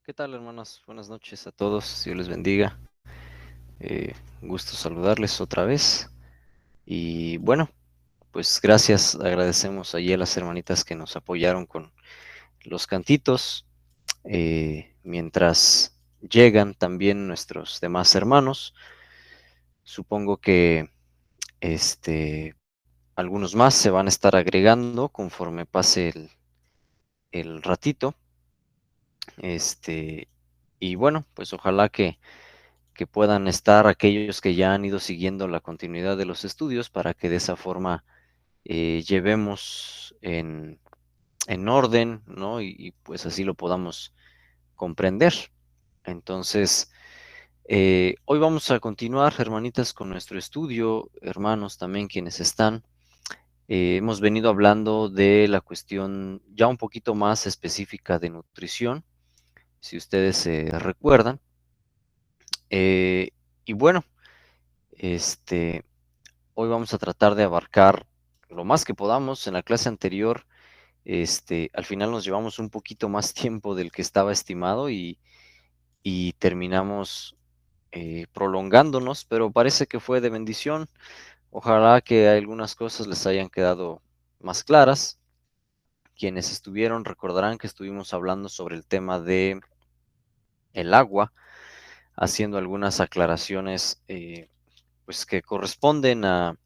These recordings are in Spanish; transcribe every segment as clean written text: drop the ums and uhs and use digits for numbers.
¿Qué tal, hermanos? Buenas noches a todos. Dios les bendiga. Gusto saludarles otra vez. Y bueno, pues gracias. Agradecemos allí a las hermanitas que nos apoyaron con los cantitos. Mientras llegan también nuestros demás hermanos, supongo que algunos más se van a estar agregando conforme pase el ratito. Este, y bueno, pues ojalá que puedan estar aquellos que ya han ido siguiendo la continuidad de los estudios para que de esa forma llevemos en orden, ¿no? Y pues así lo podamos comprender. Entonces, hoy vamos a continuar, hermanitas, con nuestro estudio, hermanos también quienes están. Hemos venido hablando de la cuestión ya un poquito más específica de nutrición, si ustedes se recuerdan. Eh, y bueno, este, hoy vamos a tratar de abarcar lo más que podamos. En la clase anterior, al final nos llevamos un poquito más tiempo del que estaba estimado y terminamos prolongándonos, pero parece que fue de bendición. Ojalá que algunas cosas les hayan quedado más claras. Quienes estuvieron recordarán que estuvimos hablando sobre el tema de el agua, haciendo algunas aclaraciones pues que corresponden a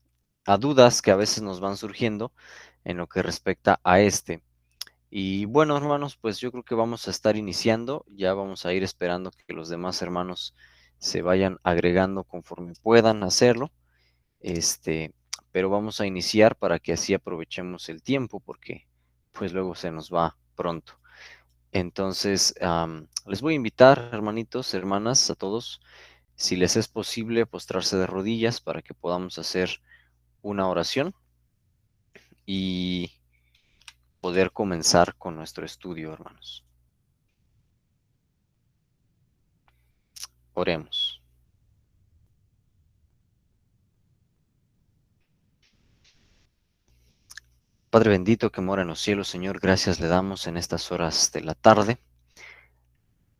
dudas que a veces nos van surgiendo en lo que respecta a este. Y bueno, hermanos, pues yo creo que vamos a estar iniciando, ya vamos a ir esperando que los demás hermanos se vayan agregando conforme puedan hacerlo, este, pero vamos a iniciar para que así aprovechemos el tiempo, porque pues luego se nos va pronto. Entonces, les voy a invitar, hermanitos, hermanas, a todos, si les es posible, postrarse de rodillas para que podamos hacer una oración y poder comenzar con nuestro estudio, hermanos. Oremos. Padre bendito que mora en los cielos, Señor, gracias le damos en estas horas de la tarde.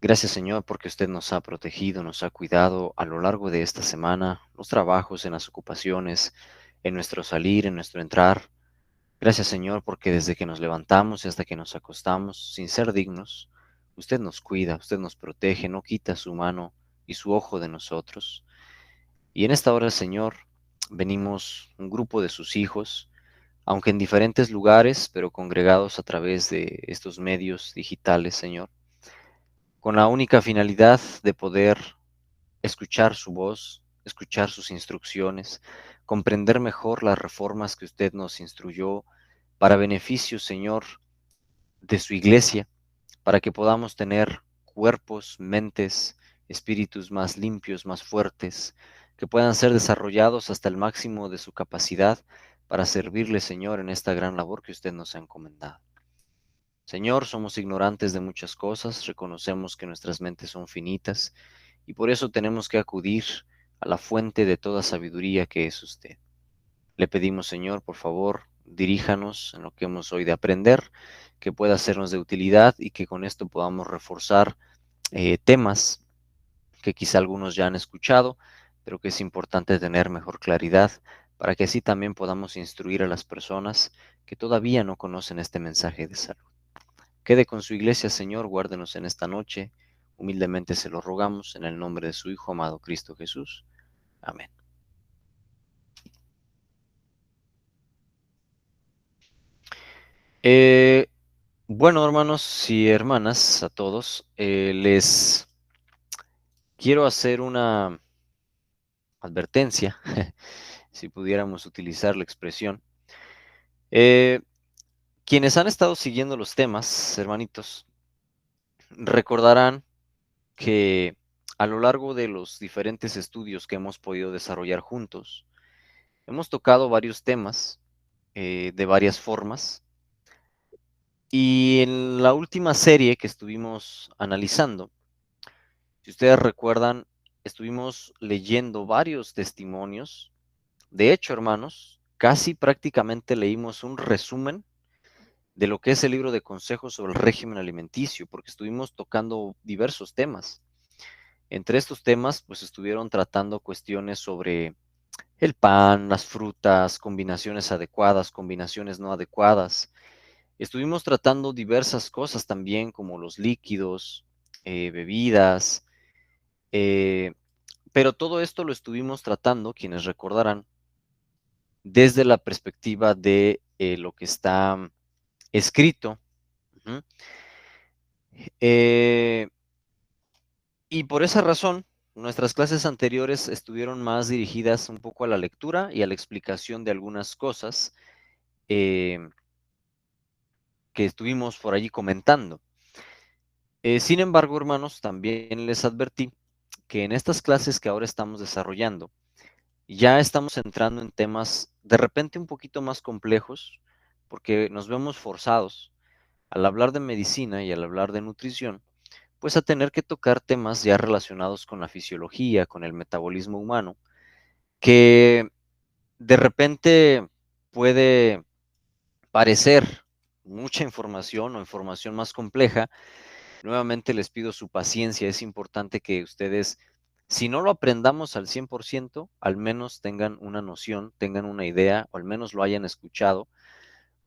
Gracias, Señor, porque usted nos ha protegido, nos ha cuidado a lo largo de esta semana, los trabajos, en las ocupaciones, en nuestro salir, en nuestro entrar. Gracias, Señor, porque desde que nos levantamos y hasta que nos acostamos, sin ser dignos, usted nos cuida, usted nos protege, no quita su mano y su ojo de nosotros. Y en esta hora, Señor, venimos un grupo de sus hijos, aunque en diferentes lugares, pero congregados a través de estos medios digitales, Señor, con la única finalidad de poder escuchar su voz, escuchar sus instrucciones, comprender mejor las reformas que usted nos instruyó para beneficio, Señor, de su iglesia, para que podamos tener cuerpos, mentes, espíritus más limpios, más fuertes, que puedan ser desarrollados hasta el máximo de su capacidad para servirle, Señor, en esta gran labor que usted nos ha encomendado. Señor, somos ignorantes de muchas cosas, reconocemos que nuestras mentes son finitas y por eso tenemos que acudir a la fuente de toda sabiduría que es usted. Le pedimos, Señor, por favor, diríjanos en lo que hemos hoy de aprender, que pueda sernos de utilidad y que con esto podamos reforzar temas que quizá algunos ya han escuchado, pero que es importante tener mejor claridad para que así también podamos instruir a las personas que todavía no conocen este mensaje de salud. Quede con su iglesia, Señor, guárdenos en esta noche. Humildemente se lo rogamos en el nombre de su Hijo amado Cristo Jesús. Amén. Eh, bueno, hermanos y hermanas, a todos, les quiero hacer una advertencia, si pudiéramos utilizar la expresión. Eh, Quienes han estado siguiendo los temas, hermanitos, recordarán que a lo largo de los diferentes estudios que hemos podido desarrollar juntos, hemos tocado varios temas de varias formas. Y en la última serie que estuvimos analizando, si ustedes recuerdan, estuvimos leyendo varios testimonios. De hecho, hermanos, casi prácticamente leímos un resumen de lo que es el libro de consejos sobre el régimen alimenticio, porque estuvimos tocando diversos temas. Entre estos temas, pues estuvieron tratando cuestiones sobre el pan, las frutas, combinaciones adecuadas, combinaciones no adecuadas. Estuvimos tratando diversas cosas también, como los líquidos, bebidas, eh, pero todo esto lo estuvimos tratando, quienes recordarán, desde la perspectiva de lo que está escrito. Ujú. Eh, y por esa razón, nuestras clases anteriores estuvieron más dirigidas un poco a la lectura y a la explicación de algunas cosas eh, que estuvimos por allí comentando. Sin embargo, hermanos, también les advertí que en estas clases que ahora estamos desarrollando, ya estamos entrando en temas de repente un poquito más complejos, porque nos vemos forzados al hablar de medicina y al hablar de nutrición, pues a tener que tocar temas ya relacionados con la fisiología, con el metabolismo humano, que de repente puede parecer mucha información o información más compleja. Nuevamente les pido su paciencia, es importante que ustedes, si no lo aprendamos al 100%, al menos tengan una noción, tengan una idea, o al menos lo hayan escuchado,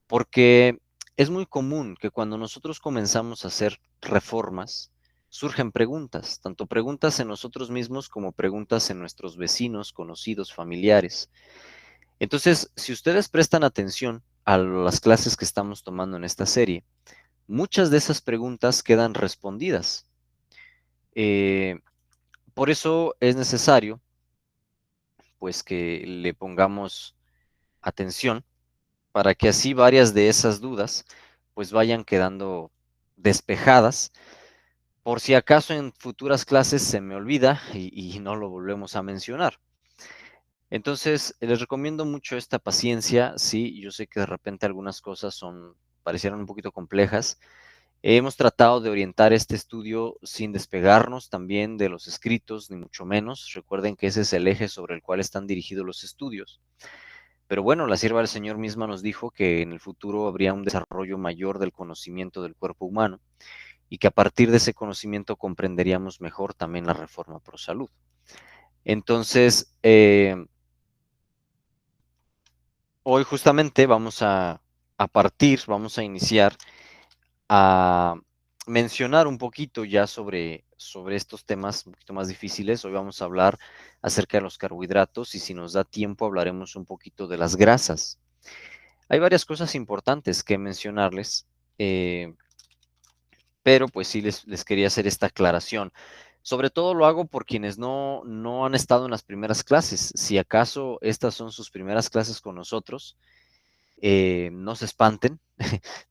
porque es muy común que cuando nosotros comenzamos a hacer reformas, surgen preguntas, tanto preguntas en nosotros mismos como preguntas en nuestros vecinos, conocidos, familiares. Entonces, si ustedes prestan atención a las clases que estamos tomando en esta serie, muchas de esas preguntas quedan respondidas. Eh, por eso es necesario, pues, que le pongamos atención para que así varias de esas dudas, pues, vayan quedando despejadas. Por si acaso en futuras clases se me olvida y no lo volvemos a mencionar. Entonces, les recomiendo mucho esta paciencia. Sí, yo sé que de repente algunas cosas parecieron un poquito complejas. Hemos tratado de orientar este estudio sin despegarnos también de los escritos, ni mucho menos. Recuerden que ese es el eje sobre el cual están dirigidos los estudios. Pero bueno, la sierva del Señor misma nos dijo que en el futuro habría un desarrollo mayor del conocimiento del cuerpo humano y que a partir de ese conocimiento comprenderíamos mejor también la reforma pro salud. Entonces, hoy justamente vamos a iniciar a mencionar un poquito ya sobre estos temas un poquito más difíciles. Hoy vamos a hablar acerca de los carbohidratos y si nos da tiempo hablaremos un poquito de las grasas. Hay varias cosas importantes que mencionarles, eh, pero pues sí les quería hacer esta aclaración. Sobre todo lo hago por quienes no han estado en las primeras clases. Si acaso estas son sus primeras clases con nosotros, no se espanten.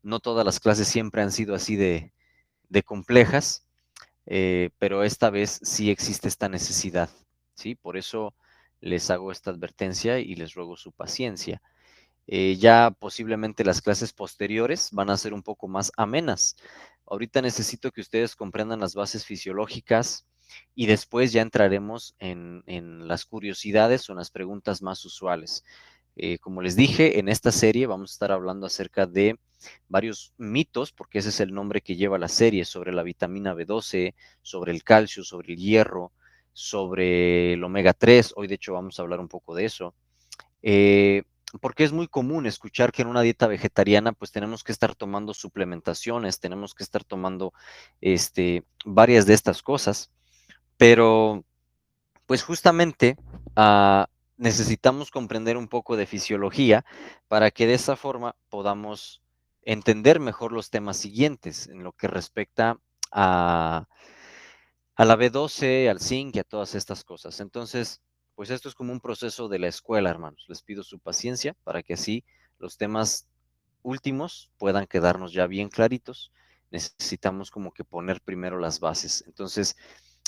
No todas las clases siempre han sido así de complejas, pero esta vez sí existe esta necesidad, ¿sí? Por eso les hago esta advertencia y les ruego su paciencia. Ya posiblemente las clases posteriores van a ser un poco más amenas. Ahorita necesito que ustedes comprendan las bases fisiológicas y después ya entraremos en las curiosidades o en las preguntas más usuales. Como les dije, en esta serie vamos a estar hablando acerca de varios mitos, porque ese es el nombre que lleva la serie, sobre la vitamina B12, sobre el calcio, sobre el hierro, sobre el omega 3. Hoy de hecho vamos a hablar un poco de eso. Eh, Porque es muy común escuchar que en una dieta vegetariana pues tenemos que estar tomando suplementaciones, tenemos que estar tomando varias de estas cosas, pero pues justamente necesitamos comprender un poco de fisiología para que de esa forma podamos entender mejor los temas siguientes en lo que respecta a, a la B12, al zinc y a todas estas cosas. Entonces, pues esto es como un proceso de la escuela, hermanos. Les pido su paciencia para que así los temas últimos puedan quedarnos ya bien claritos. Necesitamos como que poner primero las bases. Entonces,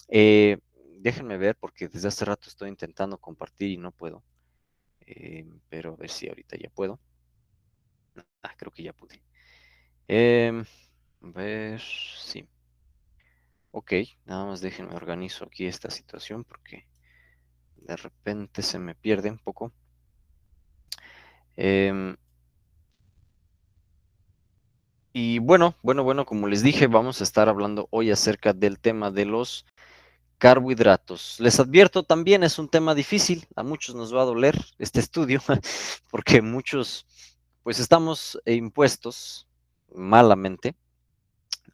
eh, déjenme ver porque desde hace rato estoy intentando compartir y no puedo. Pero a ver si ahorita ya puedo. Creo que ya pude. A ver, sí. Ok, nada más déjenme organizo aquí esta situación porque de repente se me pierde un poco. Em, Y bueno, como les dije, vamos a estar hablando hoy acerca del tema de los carbohidratos. Les advierto también, es un tema difícil, a muchos nos va a doler este estudio, porque muchos, pues estamos impuestos malamente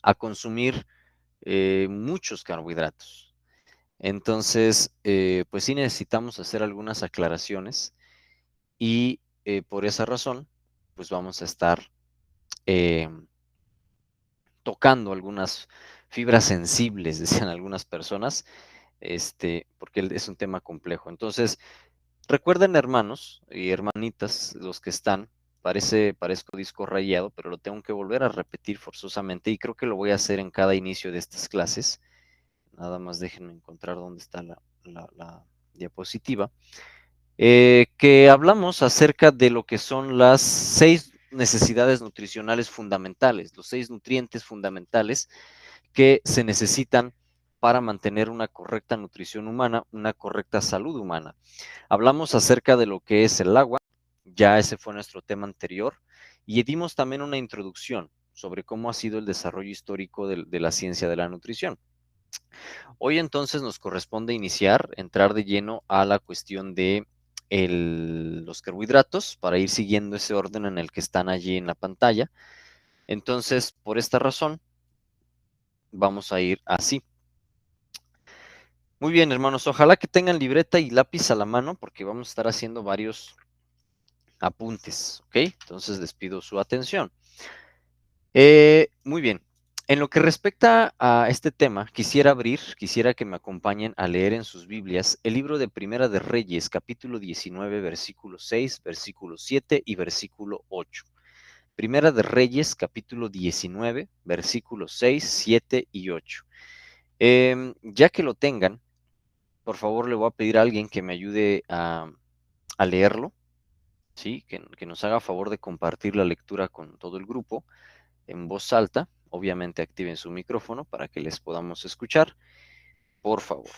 a consumir muchos carbohidratos. Entonces, pues sí necesitamos hacer algunas aclaraciones y por esa razón, pues vamos a estar eh, tocando algunas fibras sensibles, decían algunas personas, porque es un tema complejo. Entonces, recuerden, hermanos y hermanitas, los que están, parezco disco rayado, pero lo tengo que volver a repetir forzosamente y creo que lo voy a hacer en cada inicio de estas clases. Nada más déjenme encontrar dónde está la diapositiva. Que hablamos acerca de lo que son las 6 necesidades nutricionales fundamentales, los 6 nutrientes fundamentales que se necesitan para mantener una correcta nutrición humana, una correcta salud humana. Hablamos acerca de lo que es el agua, ya ese fue nuestro tema anterior, y dimos también una introducción sobre cómo ha sido el desarrollo histórico de la ciencia de la nutrición. Hoy entonces nos corresponde iniciar, entrar de lleno a la cuestión de los carbohidratos para ir siguiendo ese orden en el que están allí en la pantalla. Entonces, por esta razón, vamos a ir así. Muy bien, hermanos, ojalá que tengan libreta y lápiz a la mano porque vamos a estar haciendo varios apuntes, ¿ok? Entonces les pido su atención. Muy bien. En lo que respecta a este tema, quisiera que me acompañen a leer en sus Biblias el libro de Primera de Reyes, capítulo 19, versículo 6, versículo 7 y versículo 8. Primera de Reyes, capítulo 19, versículos 6, 7 y 8. Ya que lo tengan, por favor le voy a pedir a alguien que me ayude a leerlo, ¿sí? Que nos haga favor de compartir la lectura con todo el grupo en voz alta. Obviamente activen su micrófono para que les podamos escuchar, por favor.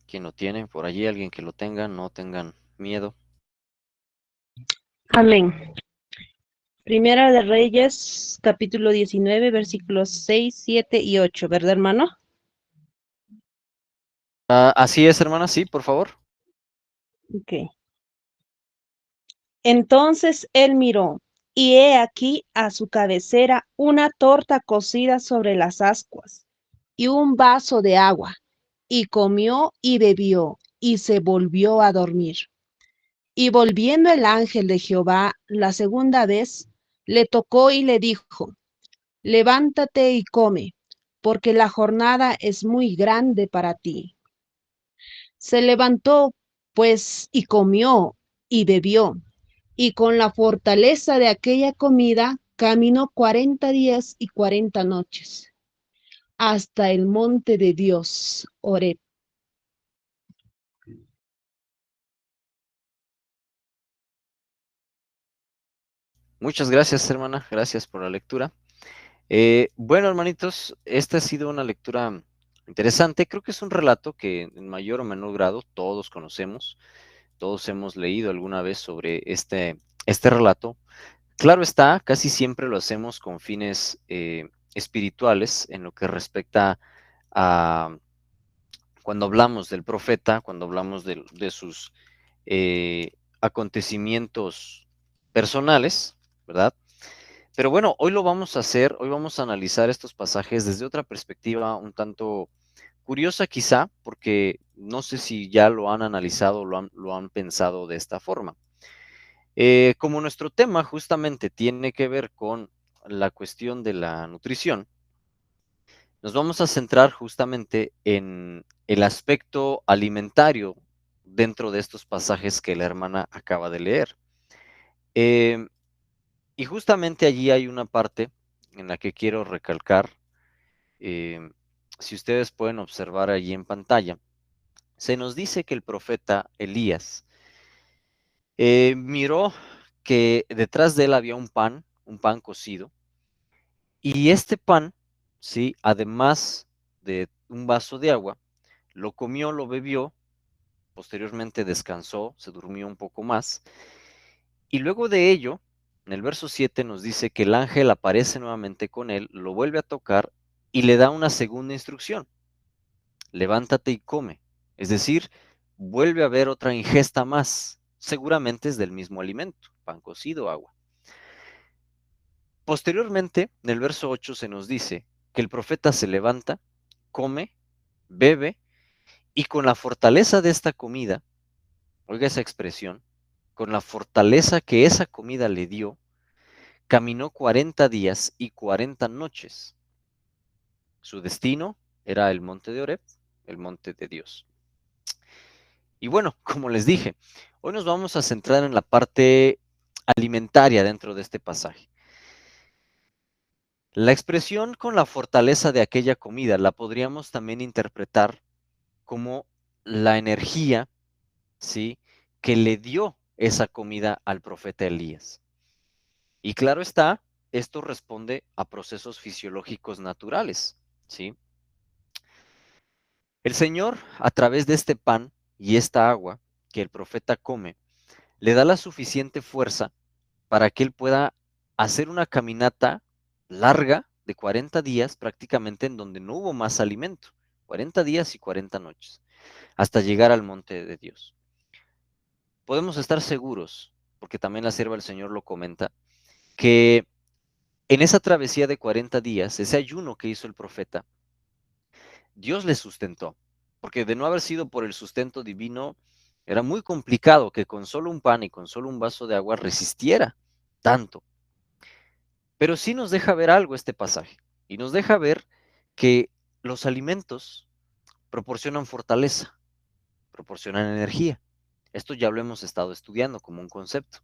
¿Quién lo tiene? Por allí alguien que lo tenga, no tengan miedo. Amén. Primera de Reyes, capítulo 19, versículos 6, 7 y 8, ¿verdad, hermano? Así es, hermana, sí, por favor. Ok. Entonces él miró, y he aquí a su cabecera una torta cocida sobre las ascuas y un vaso de agua, y comió y bebió, y se volvió a dormir. Y volviendo el ángel de Jehová la segunda vez, le tocó y le dijo: levántate y come, porque la jornada es muy grande para ti. Se levantó, pues, y comió y bebió, y con la fortaleza de aquella comida caminó 40 días y 40 noches, hasta el monte de Dios, Horeb. Muchas gracias, hermana. Gracias por la lectura. Bueno, hermanitos, esta ha sido una lectura interesante. Creo que es un relato que en mayor o menor grado todos conocemos. Todos hemos leído alguna vez sobre este relato. Claro está, casi siempre lo hacemos con fines espirituales en lo que respecta a cuando hablamos del profeta, cuando hablamos de sus acontecimientos personales, ¿verdad? Pero bueno, hoy lo vamos a hacer, hoy vamos a analizar estos pasajes desde otra perspectiva un tanto curiosa quizá, porque no sé si ya lo han analizado o lo han pensado de esta forma. Como nuestro tema justamente tiene que ver con la cuestión de la nutrición, nos vamos a centrar justamente en el aspecto alimentario dentro de estos pasajes que la hermana acaba de leer. Eh, y justamente allí hay una parte en la que quiero recalcar, eh, si ustedes pueden observar allí en pantalla, se nos dice que el profeta Elías miró que detrás de él había un pan cocido, y este pan, sí, además de un vaso de agua, lo comió, lo bebió, posteriormente descansó, se durmió un poco más, y luego de ello, en el verso 7 nos dice que el ángel aparece nuevamente con él, lo vuelve a tocar y le da una segunda instrucción: levántate y come. Es decir, vuelve a haber otra ingesta más, seguramente es del mismo alimento, pan cocido, agua. Posteriormente, en el verso 8 se nos dice que el profeta se levanta, come, bebe, y con la fortaleza de esta comida, oiga esa expresión, con la fortaleza que esa comida le dio, caminó 40 días y 40 noches. Su destino era el monte de Oreb, el monte de Dios. Y bueno, como les dije, hoy nos vamos a centrar en la parte alimentaria dentro de este pasaje. La expresión con la fortaleza de aquella comida la podríamos también interpretar como la energía, ¿sí?, que le dio esa comida al profeta Elías. Y claro está, esto responde a procesos fisiológicos naturales, ¿sí? El Señor, a través de este pan y esta agua que el profeta come, le da la suficiente fuerza para que él pueda hacer una caminata larga de 40 días prácticamente en donde no hubo más alimento, 40 días y 40 noches, hasta llegar al monte de Dios. Podemos estar seguros, porque también la sierva del Señor lo comenta, que en esa travesía de 40 días, ese ayuno que hizo el profeta, Dios le sustentó, porque de no haber sido por el sustento divino, era muy complicado que con solo un pan y con solo un vaso de agua resistiera tanto. Pero sí nos deja ver algo este pasaje, y nos deja ver que los alimentos proporcionan fortaleza, proporcionan energía. Esto ya lo hemos estado estudiando como un concepto.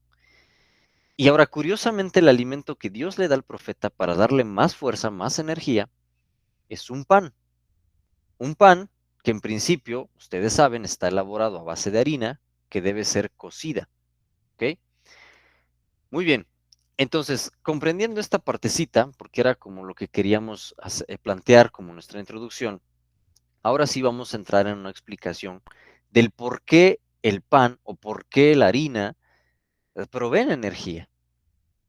Y ahora, curiosamente, el alimento que Dios le da al profeta para darle más fuerza, más energía, es un pan. Un pan que en principio, ustedes saben, está elaborado a base de harina que debe ser cocida. ¿Ok? Muy bien. Entonces, comprendiendo esta partecita, porque era como lo que queríamos plantear como nuestra introducción, ahora sí vamos a entrar en una explicación del por qué el pan o por qué la harina proveen energía.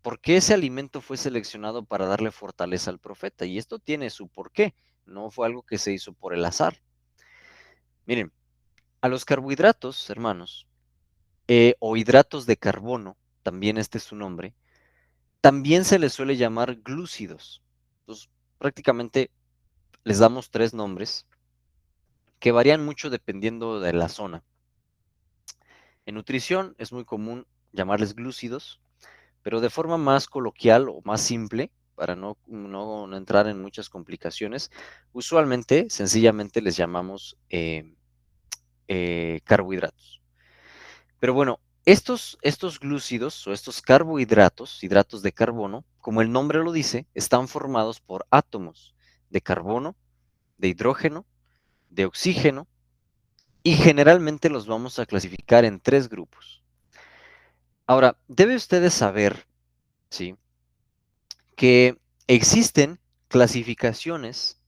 ¿Por qué ese alimento fue seleccionado para darle fortaleza al profeta? Y esto tiene su porqué, no fue algo que se hizo por el azar. Miren, a los carbohidratos, hermanos, o hidratos de carbono, también este es su nombre, también se les suele llamar glúcidos. Entonces, prácticamente les damos tres nombres que varían mucho dependiendo de la zona. En nutrición es muy común llamarles glúcidos, pero de forma más coloquial o más simple, para no entrar en muchas complicaciones, usualmente, sencillamente les llamamos carbohidratos. Pero bueno, estos glúcidos o estos carbohidratos, hidratos de carbono, como el nombre lo dice, están formados por átomos de carbono, de hidrógeno, de oxígeno, y generalmente los vamos a clasificar en tres grupos. Ahora, debe ustedes saber, ¿sí?, que existen clasificaciones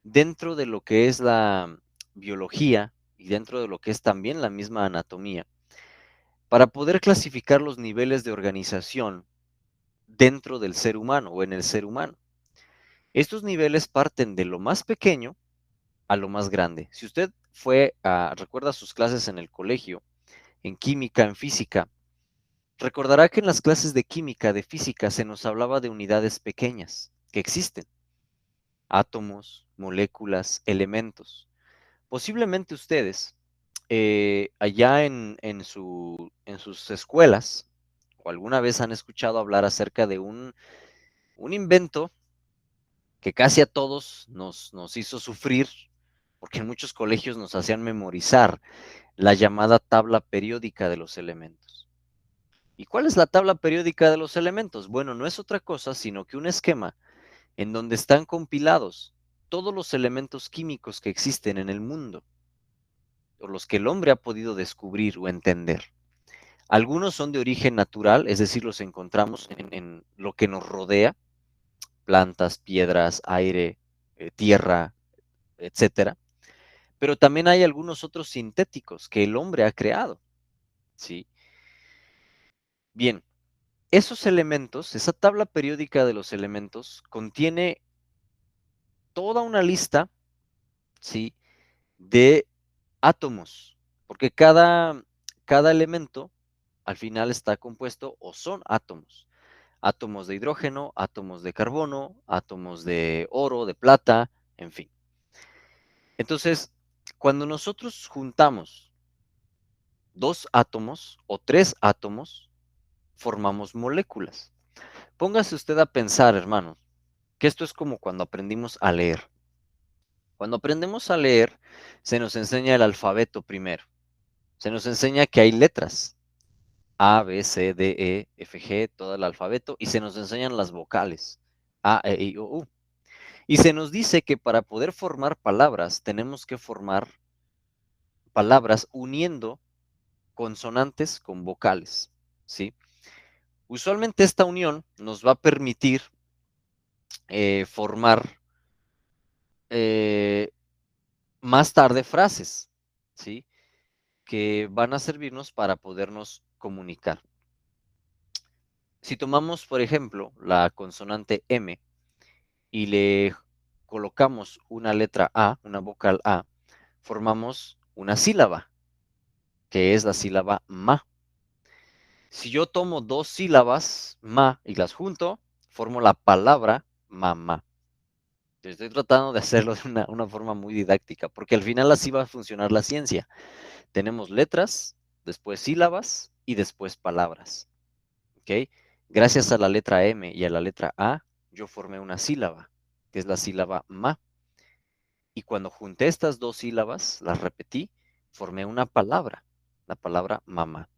dentro de lo que es la biología y dentro de lo que es también la misma anatomía, para poder clasificar los niveles de organización dentro del ser humano o en el ser humano. Estos niveles parten de lo más pequeño a lo más grande. Si usted recuerda sus clases en el colegio, en química, en física, recordará que en las clases de química, de física, se nos hablaba de unidades pequeñas que existen: átomos, moléculas, elementos. Posiblemente ustedes, allá en sus escuelas, o alguna vez han escuchado hablar acerca de un invento que casi a todos nos hizo sufrir, porque en muchos colegios nos hacían memorizar la llamada tabla periódica de los elementos. ¿Y cuál es la tabla periódica de los elementos? Bueno, no es otra cosa sino que un esquema en donde están compilados todos los elementos químicos que existen en el mundo, o los que el hombre ha podido descubrir o entender. Algunos son de origen natural, es decir, los encontramos en lo que nos rodea: plantas, piedras, aire, tierra, etcétera. Pero también hay algunos otros sintéticos que el hombre ha creado, ¿sí? Bien, esos elementos, esa tabla periódica de los elementos, contiene toda una lista, ¿sí?, de átomos, porque cada elemento al final está compuesto o son átomos. Átomos de hidrógeno, átomos de carbono, átomos de oro, de plata, en fin. Entonces, cuando nosotros juntamos dos átomos o tres átomos, formamos moléculas. Póngase usted a pensar, hermano, que esto es como cuando aprendimos a leer. Cuando aprendemos a leer, se nos enseña el alfabeto primero. Se nos enseña que hay letras, A, B, C, D, E, F, G, todo el alfabeto, y se nos enseñan las vocales, A, E, I, O, U. Y se nos dice que para poder formar palabras, tenemos que formar palabras uniendo consonantes con vocales, ¿sí? Usualmente esta unión nos va a permitir formar eh, más tarde frases, ¿sí?, que van a servirnos para podernos comunicar. Si tomamos, por ejemplo, la consonante M y le colocamos una letra A, una vocal A, formamos una sílaba, que es la sílaba ma. Si yo tomo dos sílabas, ma, y las junto, formo la palabra mamá. Estoy tratando de hacerlo de una forma muy didáctica, porque al final así va a funcionar la ciencia. Tenemos letras, después sílabas y después palabras. ¿Ok? Gracias a la letra M y a la letra A, yo formé una sílaba, que es la sílaba ma. Y cuando junté estas dos sílabas, las repetí, formé una palabra, la palabra mamá.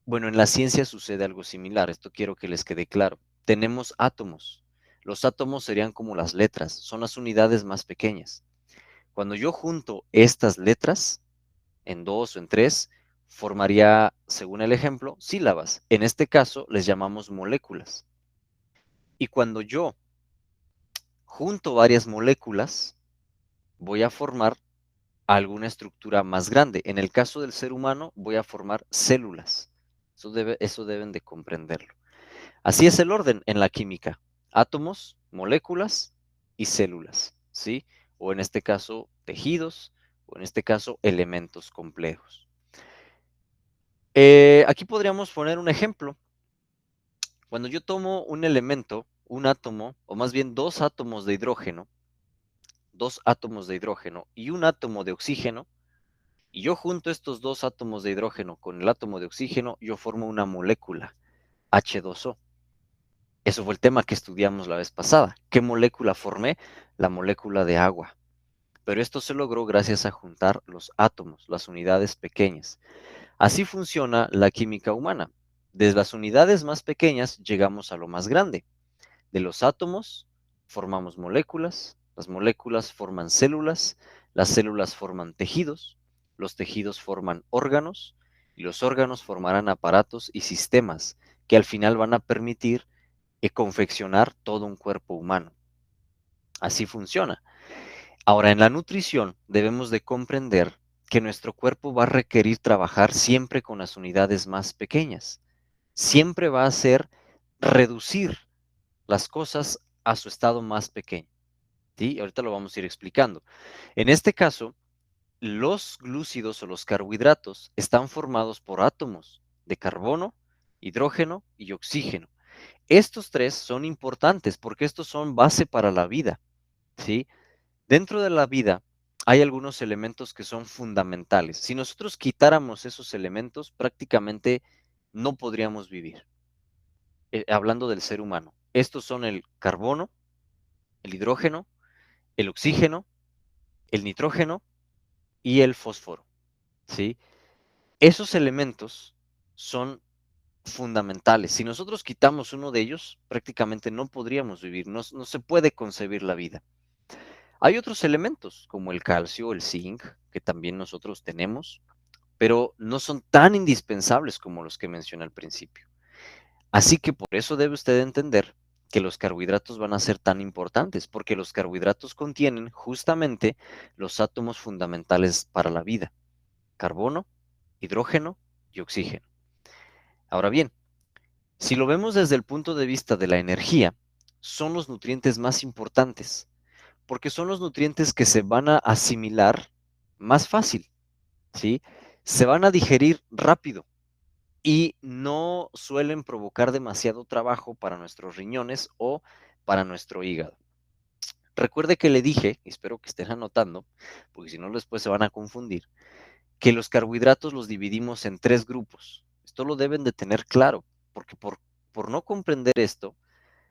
Bueno, en la ciencia sucede algo similar, esto quiero que les quede claro. Tenemos átomos. Los átomos serían como las letras, son las unidades más pequeñas. Cuando yo junto estas letras, en dos o en tres, formaría, según el ejemplo, sílabas. En este caso, les llamamos moléculas. Y cuando yo junto varias moléculas, voy a formar alguna estructura más grande. En el caso del ser humano, voy a formar células. Eso deben de comprenderlo. Así es el orden en la química. Átomos, moléculas y células, ¿sí? O en este caso, tejidos, o en este caso, elementos complejos. Aquí podríamos poner un ejemplo. Cuando yo tomo un elemento, un átomo, o más bien dos átomos de hidrógeno y un átomo de oxígeno, y yo junto estos dos átomos de hidrógeno con el átomo de oxígeno, yo formo una molécula, H2O. Eso fue el tema que estudiamos la vez pasada. ¿Qué molécula formé? La molécula de agua. Pero esto se logró gracias a juntar los átomos, las unidades pequeñas. Así funciona la química humana. Desde las unidades más pequeñas llegamos a lo más grande. De los átomos formamos moléculas, las moléculas forman células, las células forman tejidos, los tejidos forman órganos y los órganos formarán aparatos y sistemas que al final van a permitir confeccionar todo un cuerpo humano. Así funciona. Ahora, en la nutrición debemos de comprender que nuestro cuerpo va a requerir trabajar siempre con las unidades más pequeñas. Siempre va a ser reducir las cosas a su estado más pequeño. ¿Sí? Ahorita lo vamos a ir explicando. En este caso, los glúcidos o los carbohidratos están formados por átomos de carbono, hidrógeno y oxígeno. Estos tres son importantes porque estos son base para la vida, ¿sí? Dentro de la vida hay algunos elementos que son fundamentales. Si nosotros quitáramos esos elementos, prácticamente no podríamos vivir. Hablando del ser humano, estos son el carbono, el hidrógeno, el oxígeno, el nitrógeno y el fósforo, ¿sí? Esos elementos son fundamentales. Si nosotros quitamos uno de ellos, prácticamente no podríamos vivir, no se puede concebir la vida. Hay otros elementos como el calcio, el zinc, que también nosotros tenemos, pero no son tan indispensables como los que mencioné al principio. Así que por eso debe usted entender que los carbohidratos van a ser tan importantes? Porque los carbohidratos contienen justamente los átomos fundamentales para la vida: carbono, hidrógeno y oxígeno. Ahora bien, si lo vemos desde el punto de vista de la energía, son los nutrientes más importantes, porque son los nutrientes que se van a asimilar más fácil, ¿sí? Se van a digerir rápido y no suelen provocar demasiado trabajo para nuestros riñones o para nuestro hígado. Recuerde que le dije, espero que estén anotando, porque si no después se van a confundir, que los carbohidratos los dividimos en tres grupos. Esto lo deben de tener claro, porque por no comprender esto,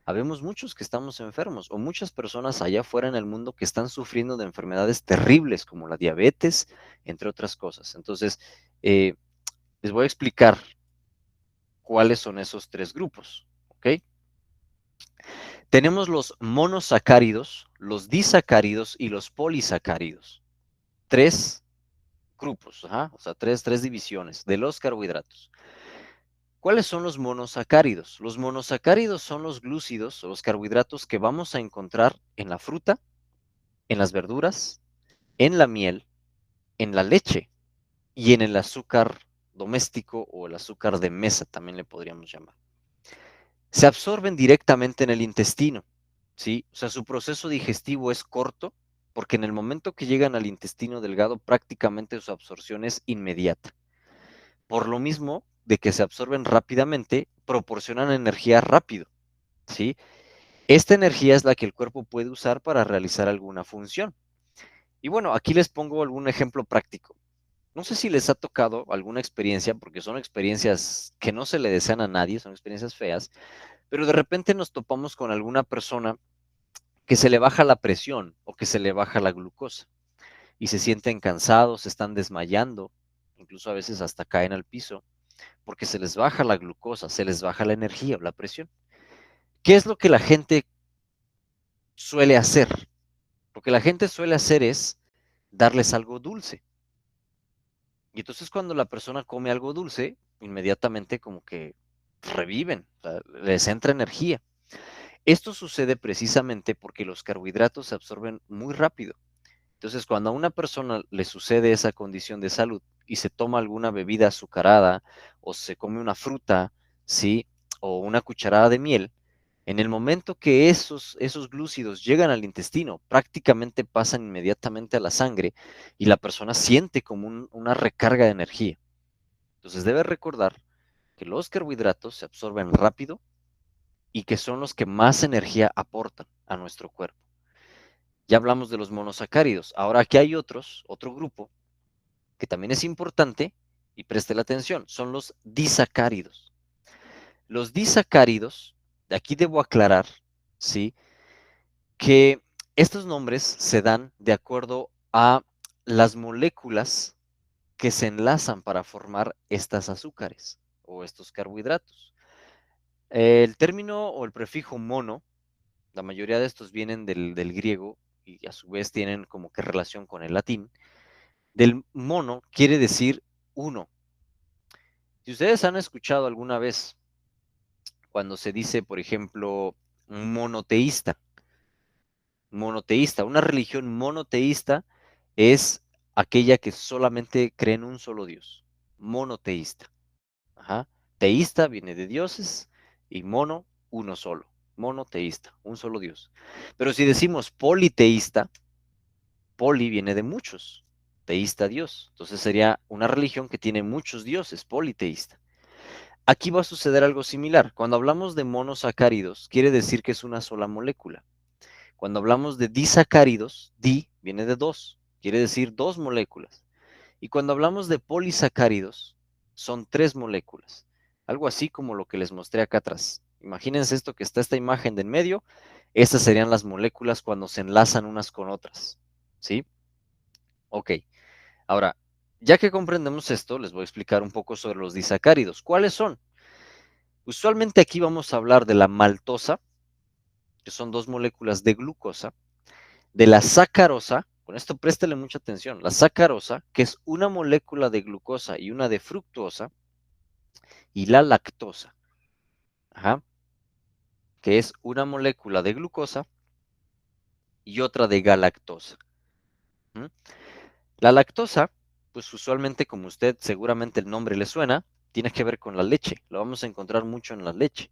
habemos muchos que estamos enfermos o muchas personas allá afuera en el mundo que están sufriendo de enfermedades terribles como la diabetes, entre otras cosas. Entonces, eh, les voy a explicar cuáles son esos tres grupos, ¿ok? Tenemos los monosacáridos, los disacáridos y los polisacáridos. Tres grupos, o sea, tres divisiones de los carbohidratos. ¿Cuáles son los monosacáridos? Los monosacáridos son los glúcidos o los carbohidratos que vamos a encontrar en la fruta, en las verduras, en la miel, en la leche y en el azúcar doméstico o el azúcar de mesa, también le podríamos llamar. Se absorben directamente en el intestino, ¿sí? O sea, su proceso digestivo es corto porque en el momento que llegan al intestino delgado prácticamente su absorción es inmediata. Por lo mismo de que se absorben rápidamente, proporcionan energía rápido, ¿sí? Esta energía es la que el cuerpo puede usar para realizar alguna función. Y bueno, aquí les pongo algún ejemplo práctico. No sé si les ha tocado alguna experiencia, porque son experiencias que no se le desean a nadie, son experiencias feas, pero de repente nos topamos con alguna persona que se le baja la presión o que se le baja la glucosa y se sienten cansados, se están desmayando, incluso a veces hasta caen al piso, porque se les baja la glucosa, se les baja la energía o la presión. ¿Qué es lo que la gente suele hacer? Lo que la gente suele hacer es darles algo dulce. Y entonces cuando la persona come algo dulce, inmediatamente como que reviven, o sea, les entra energía. Esto sucede precisamente porque los carbohidratos se absorben muy rápido. Entonces, cuando a una persona le sucede esa condición de salud y se toma alguna bebida azucarada o se come una fruta, ¿sí? O una cucharada de miel, en el momento que esos glúcidos llegan al intestino, prácticamente pasan inmediatamente a la sangre y la persona siente como una recarga de energía. Entonces, debe recordar que los carbohidratos se absorben rápido y que son los que más energía aportan a nuestro cuerpo. Ya hablamos de los monosacáridos. Ahora aquí hay otro grupo que también es importante y preste la atención, son los disacáridos. Los disacáridos, de aquí debo aclarar, ¿sí? Que estos nombres se dan de acuerdo a las moléculas que se enlazan para formar estas azúcares o estos carbohidratos. El término o el prefijo mono, la mayoría de estos vienen del griego y a su vez tienen como que relación con el latín. Del mono quiere decir uno. Si ustedes han escuchado alguna vez cuando se dice, por ejemplo, monoteísta, una religión monoteísta es aquella que solamente cree en un solo Dios, monoteísta. Ajá. Teísta viene de dioses y mono, uno solo, monoteísta, un solo Dios. Pero si decimos politeísta, poli viene de muchos, teísta Dios. Entonces sería una religión que tiene muchos dioses, politeísta. Aquí va a suceder algo similar. Cuando hablamos de monosacáridos, quiere decir que es una sola molécula. Cuando hablamos de disacáridos, di viene de dos, quiere decir dos moléculas. Y cuando hablamos de polisacáridos, son tres moléculas. Algo así como lo que les mostré acá atrás. Imagínense esto que está esta imagen de en medio. Estas serían las moléculas cuando se enlazan unas con otras. ¿Sí? Ok. Ahora, ya que comprendemos esto, les voy a explicar un poco sobre los disacáridos. ¿Cuáles son? Usualmente aquí vamos a hablar de la maltosa, que son dos moléculas de glucosa, de la sacarosa, con esto préstele mucha atención, la sacarosa, que es una molécula de glucosa y una de fructosa, y la lactosa. Ajá. que es una molécula de glucosa y otra de galactosa. ¿Mm? La lactosa, pues usualmente, como usted seguramente el nombre le suena, tiene que ver con la leche. Lo vamos a encontrar mucho en la leche.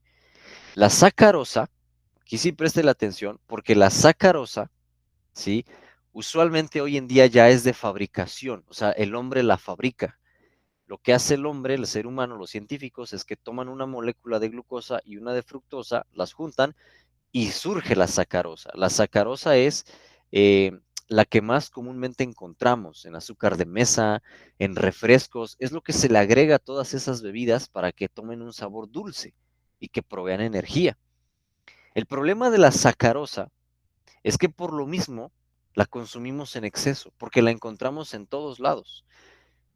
La sacarosa, aquí sí preste la atención, porque la sacarosa, ¿sí? Usualmente hoy en día ya es de fabricación, o sea, el hombre la fabrica. Lo que hace el hombre, el ser humano, los científicos, es que toman una molécula de glucosa y una de fructosa, las juntan y surge la sacarosa. La sacarosa es la que más comúnmente encontramos en azúcar de mesa, en refrescos, es lo que se le agrega a todas esas bebidas para que tomen un sabor dulce y que provean energía. El problema de la sacarosa es que por lo mismo la consumimos en exceso, porque la encontramos en todos lados.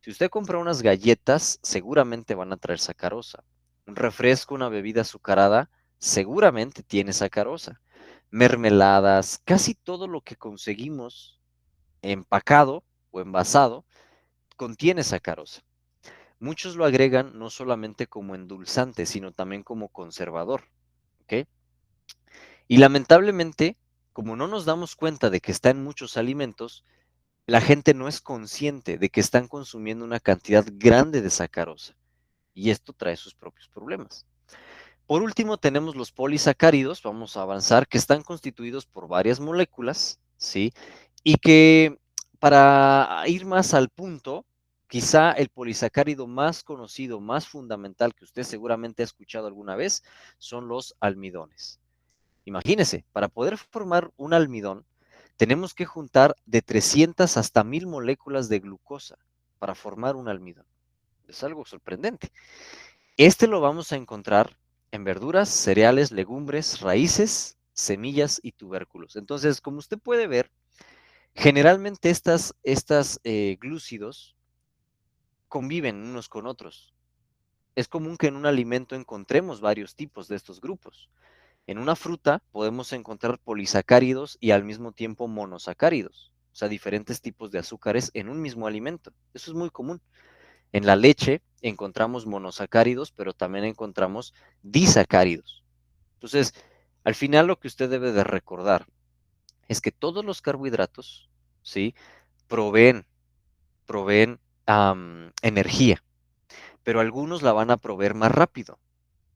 Si usted compra unas galletas, seguramente van a traer sacarosa. Un refresco, una bebida azucarada, seguramente tiene sacarosa. Mermeladas, casi todo lo que conseguimos empacado o envasado contiene sacarosa. Muchos lo agregan no solamente como endulzante, sino también como conservador. ¿Ok? Y lamentablemente, como no nos damos cuenta de que está en muchos alimentos, la gente no es consciente de que están consumiendo una cantidad grande de sacarosa. Y esto trae sus propios problemas. Por último, tenemos los polisacáridos, vamos a avanzar, que están constituidos por varias moléculas, ¿sí? Y que para ir más al punto, quizá el polisacárido más conocido, más fundamental que usted seguramente ha escuchado alguna vez, son los almidones. Imagínese, para poder formar un almidón, tenemos que juntar de 300 hasta 1000 moléculas de glucosa para formar un almidón. Es algo sorprendente. Este lo vamos a encontrar en verduras, cereales, legumbres, raíces, semillas y tubérculos. Entonces, como usted puede ver, generalmente estas glúcidos conviven unos con otros. Es común que en un alimento encontremos varios tipos de estos grupos. En una fruta podemos encontrar polisacáridos y al mismo tiempo monosacáridos, o sea, diferentes tipos de azúcares en un mismo alimento. Eso es muy común. En la leche encontramos monosacáridos, pero también encontramos disacáridos. Entonces, al final lo que usted debe de recordar es que todos los carbohidratos, ¿sí? Proveen, proveen energía, pero algunos la van a proveer más rápido.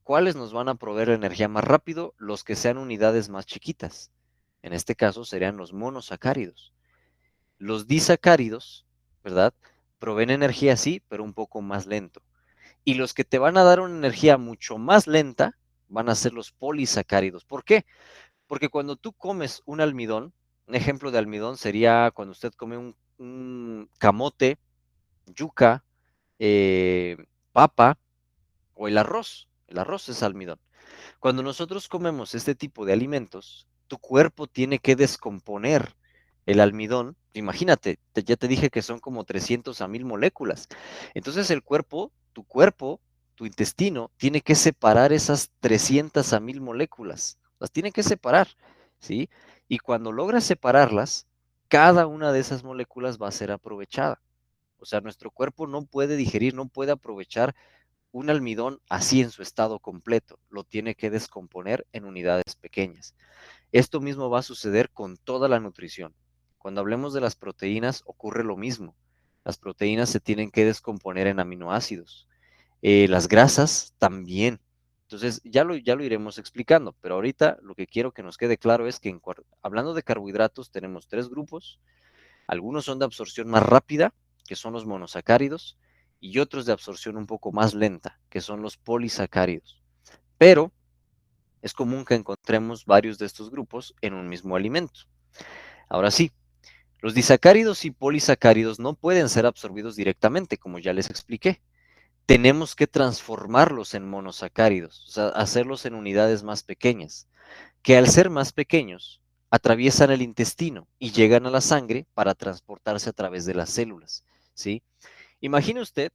¿Cuáles nos van a proveer energía más rápido? Los que sean unidades más chiquitas. En este caso serían los monosacáridos. Los disacáridos, ¿verdad? Proveen energía sí, pero un poco más lento. Y los que te van a dar una energía mucho más lenta van a ser los polisacáridos. ¿Por qué? Porque cuando tú comes un almidón, un ejemplo de almidón sería cuando usted come un camote, yuca, eh, papa o el arroz. El arroz es almidón. Cuando nosotros comemos este tipo de alimentos, tu cuerpo tiene que descomponer el almidón. Imagínate, ya te dije que son como 300 a 1000 moléculas. Entonces el cuerpo, tu intestino, tiene que separar esas 300 a 1000 moléculas. Las tiene que separar, ¿sí? Y cuando logra separarlas, cada una de esas moléculas va a ser aprovechada. O sea, nuestro cuerpo no puede digerir, no puede aprovechar un almidón así en su estado completo, lo tiene que descomponer en unidades pequeñas. Esto mismo va a suceder con toda la nutrición. Cuando hablemos de las proteínas ocurre lo mismo. Las proteínas se tienen que descomponer en aminoácidos. Las grasas también. Entonces, ya lo iremos explicando, pero ahorita lo que quiero que nos quede claro es que hablando de carbohidratos tenemos tres grupos. Algunos son de absorción más rápida, que son los monosacáridos, y otros de absorción un poco más lenta, que son los polisacáridos. Pero es común que encontremos varios de estos grupos en un mismo alimento. Ahora sí, los disacáridos y polisacáridos no pueden ser absorbidos directamente, como ya les expliqué. Tenemos que transformarlos en monosacáridos, o sea, hacerlos en unidades más pequeñas, que al ser más pequeños, atraviesan el intestino y llegan a la sangre para transportarse a través de las células, ¿sí? Imagine usted,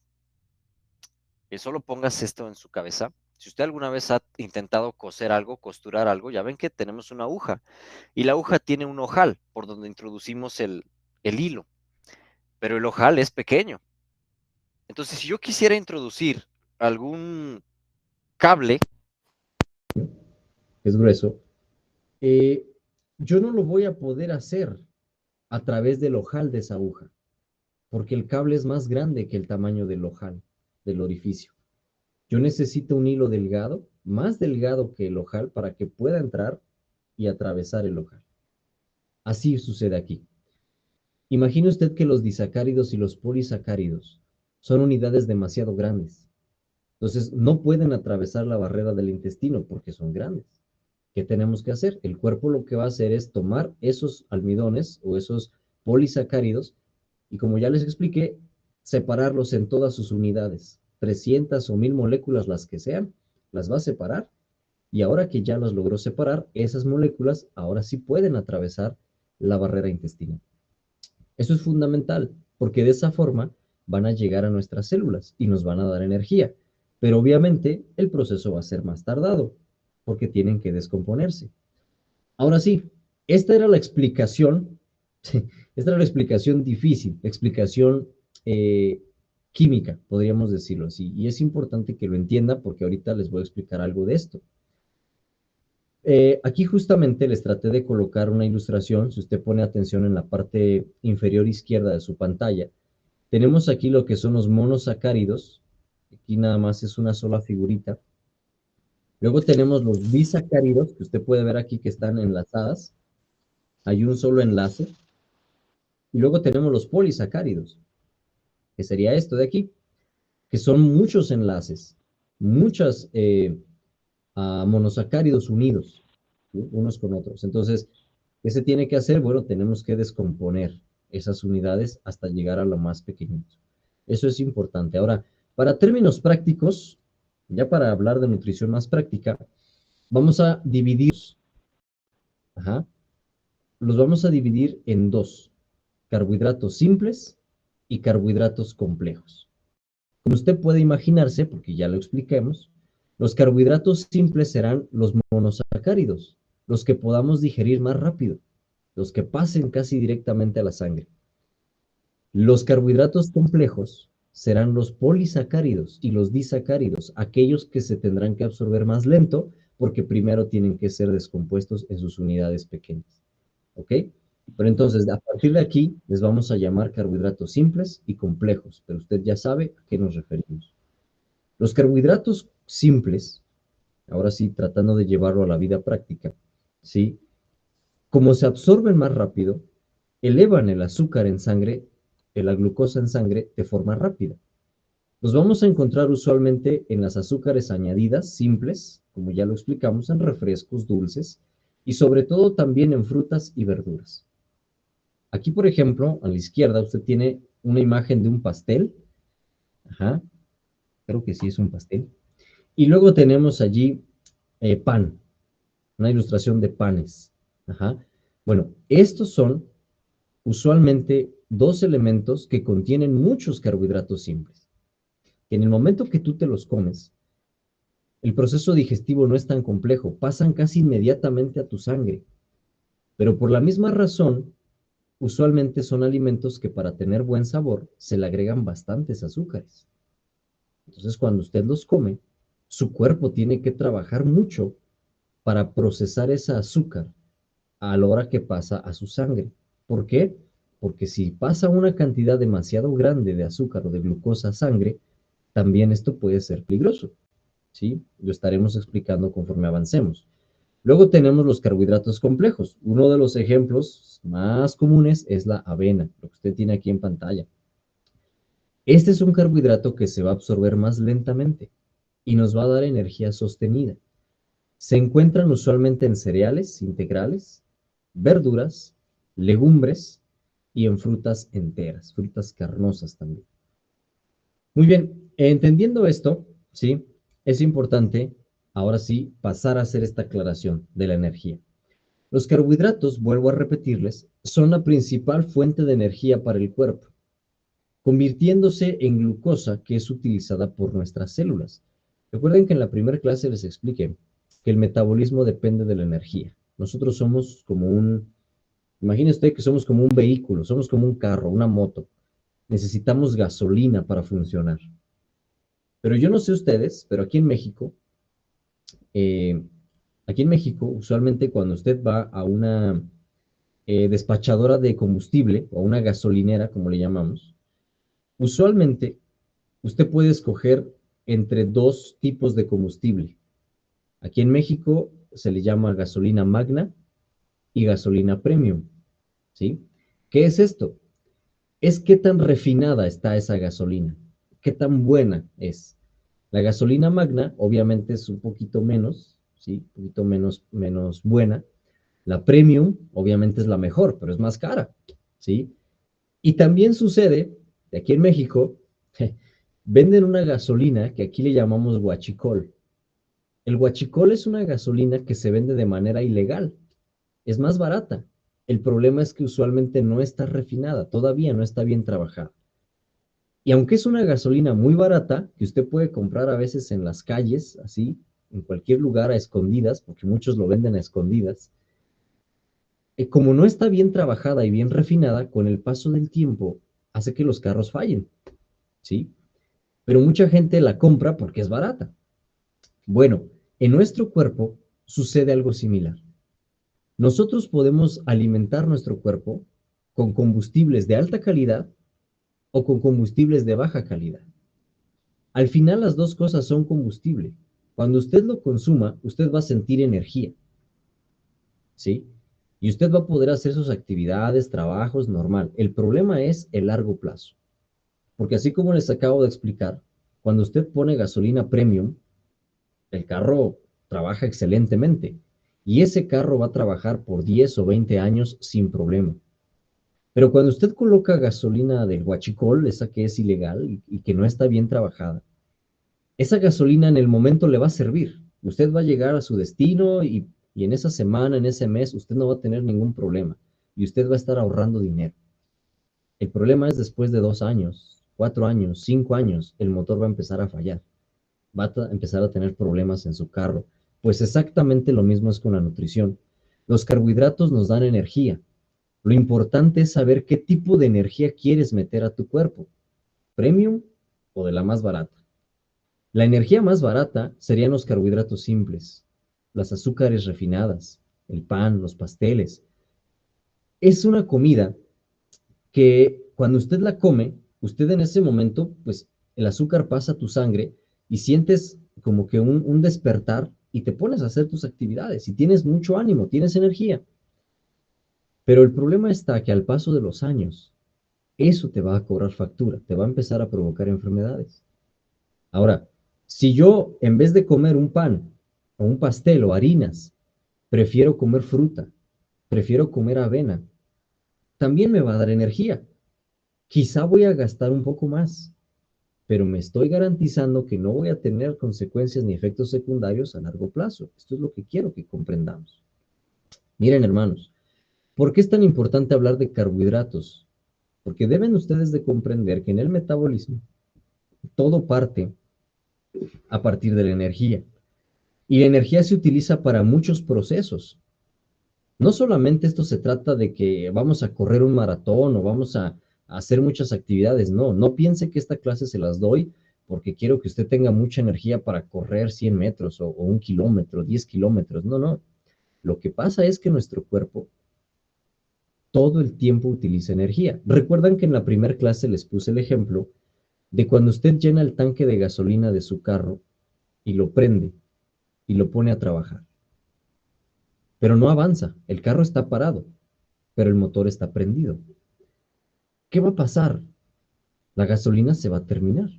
que solo pongas esto en su cabeza, si usted alguna vez ha intentado coser algo, costurar algo, ya ven que tenemos una aguja y la aguja tiene un ojal por donde introducimos el hilo, pero el ojal es pequeño. Entonces, si yo quisiera introducir algún cable, que es grueso, eh, yo no lo voy a poder hacer a través del ojal de esa aguja, porque el cable es más grande que el tamaño del ojal, del orificio. Yo necesito un hilo delgado, más delgado que el ojal, para que pueda entrar y atravesar el ojal. Así sucede aquí. Imagine usted que los disacáridos y los polisacáridos son unidades demasiado grandes. Entonces, no pueden atravesar la barrera del intestino porque son grandes. ¿Qué tenemos que hacer? El cuerpo lo que va a hacer es tomar esos almidones o esos polisacáridos y, como ya les expliqué, separarlos en todas sus unidades, 300 o 1000 moléculas, las que sean, las va a separar, y ahora que ya las logró separar, esas moléculas ahora sí pueden atravesar la barrera intestinal. Eso es fundamental, porque de esa forma van a llegar a nuestras células y nos van a dar energía. Pero obviamente el proceso va a ser más tardado, porque tienen que descomponerse. Ahora sí, esta era la explicación, esta era la explicación difícil, la explicación química, podríamos decirlo así. Y es importante que lo entienda porque ahorita les voy a explicar algo de esto. Aquí justamente les traté de colocar una ilustración. Si usted pone atención en la parte inferior izquierda de su pantalla, tenemos aquí lo que son los monosacáridos. Aquí nada más es una sola figurita. Luego tenemos los disacáridos, que usted puede ver aquí que están enlazadas. Hay un solo enlace. Y luego tenemos los polisacáridos, que sería esto de aquí, que son muchos enlaces, muchos monosacáridos unidos, ¿sí? Unos con otros. Entonces, ¿qué se tiene que hacer? Bueno, tenemos que descomponer esas unidades hasta llegar a lo más pequeñito. Eso es importante. Ahora, para términos prácticos, ya para hablar de nutrición más práctica, vamos a dividir, ajá, los vamos a dividir en dos: carbohidratos simples y carbohidratos complejos. Como usted puede imaginarse, porque ya lo expliquemos, los carbohidratos simples serán los monosacáridos, los que podamos digerir más rápido, los que pasen casi directamente a la sangre. Los carbohidratos complejos serán los polisacáridos y los disacáridos, aquellos que se tendrán que absorber más lento porque primero tienen que ser descompuestos en sus unidades pequeñas. ¿Ok? Pero entonces, a partir de aquí, les vamos a llamar carbohidratos simples y complejos, pero usted ya sabe a qué nos referimos. Los carbohidratos simples, ahora sí, tratando de llevarlo a la vida práctica, ¿sí? Como se absorben más rápido, elevan el azúcar en sangre, la glucosa en sangre, de forma rápida. Los vamos a encontrar usualmente en las azúcares añadidas simples, como ya lo explicamos, en refrescos dulces y sobre todo también en frutas y verduras. Aquí, por ejemplo, a la izquierda usted tiene una imagen de un pastel. Ajá, creo que sí es un pastel. Y luego tenemos allí pan, una ilustración de panes. Ajá. Bueno, estos son usualmente dos elementos que contienen muchos carbohidratos simples. En el momento que tú te los comes, el proceso digestivo no es tan complejo, pasan casi inmediatamente a tu sangre. Pero por la misma razón, usualmente son alimentos que para tener buen sabor se le agregan bastantes azúcares. Entonces, cuando usted los come, su cuerpo tiene que trabajar mucho para procesar esa azúcar a la hora que pasa a su sangre. ¿Por qué? Porque si pasa una cantidad demasiado grande de azúcar o de glucosa a sangre, también esto puede ser peligroso, ¿sí? Lo estaremos explicando conforme avancemos. Luego tenemos los carbohidratos complejos. Uno de los ejemplos más comunes es la avena, lo que usted tiene aquí en pantalla. Este es un carbohidrato que se va a absorber más lentamente y nos va a dar energía sostenida. Se encuentran usualmente en cereales integrales, verduras, legumbres y en frutas enteras, frutas carnosas también. Muy bien, entendiendo esto, ¿sí? Es importante, ahora sí, pasar a hacer esta aclaración de la energía. Los carbohidratos, vuelvo a repetirles, son la principal fuente de energía para el cuerpo, convirtiéndose en glucosa que es utilizada por nuestras células. Recuerden que en la primera clase les expliqué que el metabolismo depende de la energía. Nosotros somos como imagine usted que somos como un vehículo, somos como un carro, una moto. Necesitamos gasolina para funcionar. Pero yo no sé ustedes, pero aquí en México, Aquí en México, usualmente cuando usted va a una despachadora de combustible o una gasolinera, como le llamamos, usualmente usted puede escoger entre dos tipos de combustible. Aquí en México se le llama gasolina magna y gasolina premium, ¿sí? ¿Qué es esto? Es qué tan refinada está esa gasolina, qué tan buena es. La gasolina magna obviamente es un poquito menos, ¿sí? Un poquito menos buena. La premium obviamente es la mejor, pero es más cara, ¿sí? Y también sucede, de aquí en México, venden una gasolina que aquí le llamamos huachicol. El huachicol es una gasolina que se vende de manera ilegal, es más barata. El problema es que usualmente no está refinada, todavía no está bien trabajada. Y aunque es una gasolina muy barata, que usted puede comprar a veces en las calles, así, en cualquier lugar a escondidas, porque muchos lo venden a escondidas, como no está bien trabajada y bien refinada, con el paso del tiempo hace que los carros fallen, ¿sí? Pero mucha gente la compra porque es barata. Bueno, en nuestro cuerpo sucede algo similar. Nosotros podemos alimentar nuestro cuerpo con combustibles de alta calidad o con combustibles de baja calidad. Al final las dos cosas son combustible. Cuando usted lo consuma, usted va a sentir energía, ¿sí? Y usted va a poder hacer sus actividades, trabajos, normal. El problema es el largo plazo. Porque así como les acabo de explicar, cuando usted pone gasolina premium, el carro trabaja excelentemente. Y ese carro va a trabajar por 10 o 20 años sin problema. Pero cuando usted coloca gasolina del huachicol, esa que es ilegal y que no está bien trabajada, esa gasolina en el momento le va a servir. Usted va a llegar a su destino y en esa semana, en ese mes, usted no va a tener ningún problema y usted va a estar ahorrando dinero. El problema es después de 2 años, 4 años, 5 años, el motor va a empezar a fallar, va a empezar a tener problemas en su carro. Pues exactamente lo mismo es con la nutrición. Los carbohidratos nos dan energía. Lo importante es saber qué tipo de energía quieres meter a tu cuerpo, premium o de la más barata. La energía más barata serían los carbohidratos simples, las azúcares refinadas, el pan, los pasteles. Es una comida que cuando usted la come, usted en ese momento, pues el azúcar pasa a tu sangre y sientes como que un despertar y te pones a hacer tus actividades y tienes mucho ánimo, tienes energía. Pero el problema está que al paso de los años, eso te va a cobrar factura, te va a empezar a provocar enfermedades. Ahora, si yo en vez de comer un pan o un pastel o harinas, prefiero comer fruta, prefiero comer avena, también me va a dar energía. Quizá voy a gastar un poco más, pero me estoy garantizando que no voy a tener consecuencias ni efectos secundarios a largo plazo. Esto es lo que quiero que comprendamos. Miren, hermanos, ¿por qué es tan importante hablar de carbohidratos? Porque deben ustedes de comprender que en el metabolismo todo parte a partir de la energía. Y la energía se utiliza para muchos procesos. No solamente esto se trata de que vamos a correr un maratón o vamos a hacer muchas actividades, no, no piense que esta clase se las doy porque quiero que usted tenga mucha energía para correr 100 metros o 1 kilómetro, 10 kilómetros, no, no. Lo que pasa es que nuestro cuerpo todo el tiempo utiliza energía. Recuerdan que en la primera clase les puse el ejemplo de cuando usted llena el tanque de gasolina de su carro y lo prende y lo pone a trabajar. Pero no avanza, el carro está parado, pero el motor está prendido. ¿Qué va a pasar? La gasolina se va a terminar.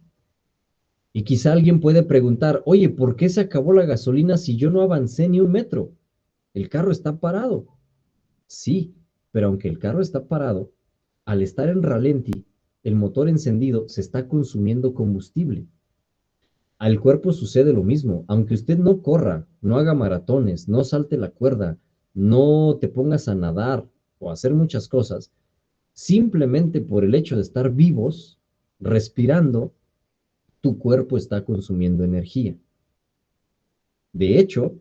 Y quizá alguien puede preguntar, oye, ¿por qué se acabó la gasolina si yo no avancé ni un metro? El carro está parado. Sí, pero aunque el carro está parado, al estar en ralentí, el motor encendido se está consumiendo combustible. Al cuerpo sucede lo mismo, aunque usted no corra, no haga maratones, no salte la cuerda, no te pongas a nadar o a hacer muchas cosas, simplemente por el hecho de estar vivos, respirando, tu cuerpo está consumiendo energía. De hecho,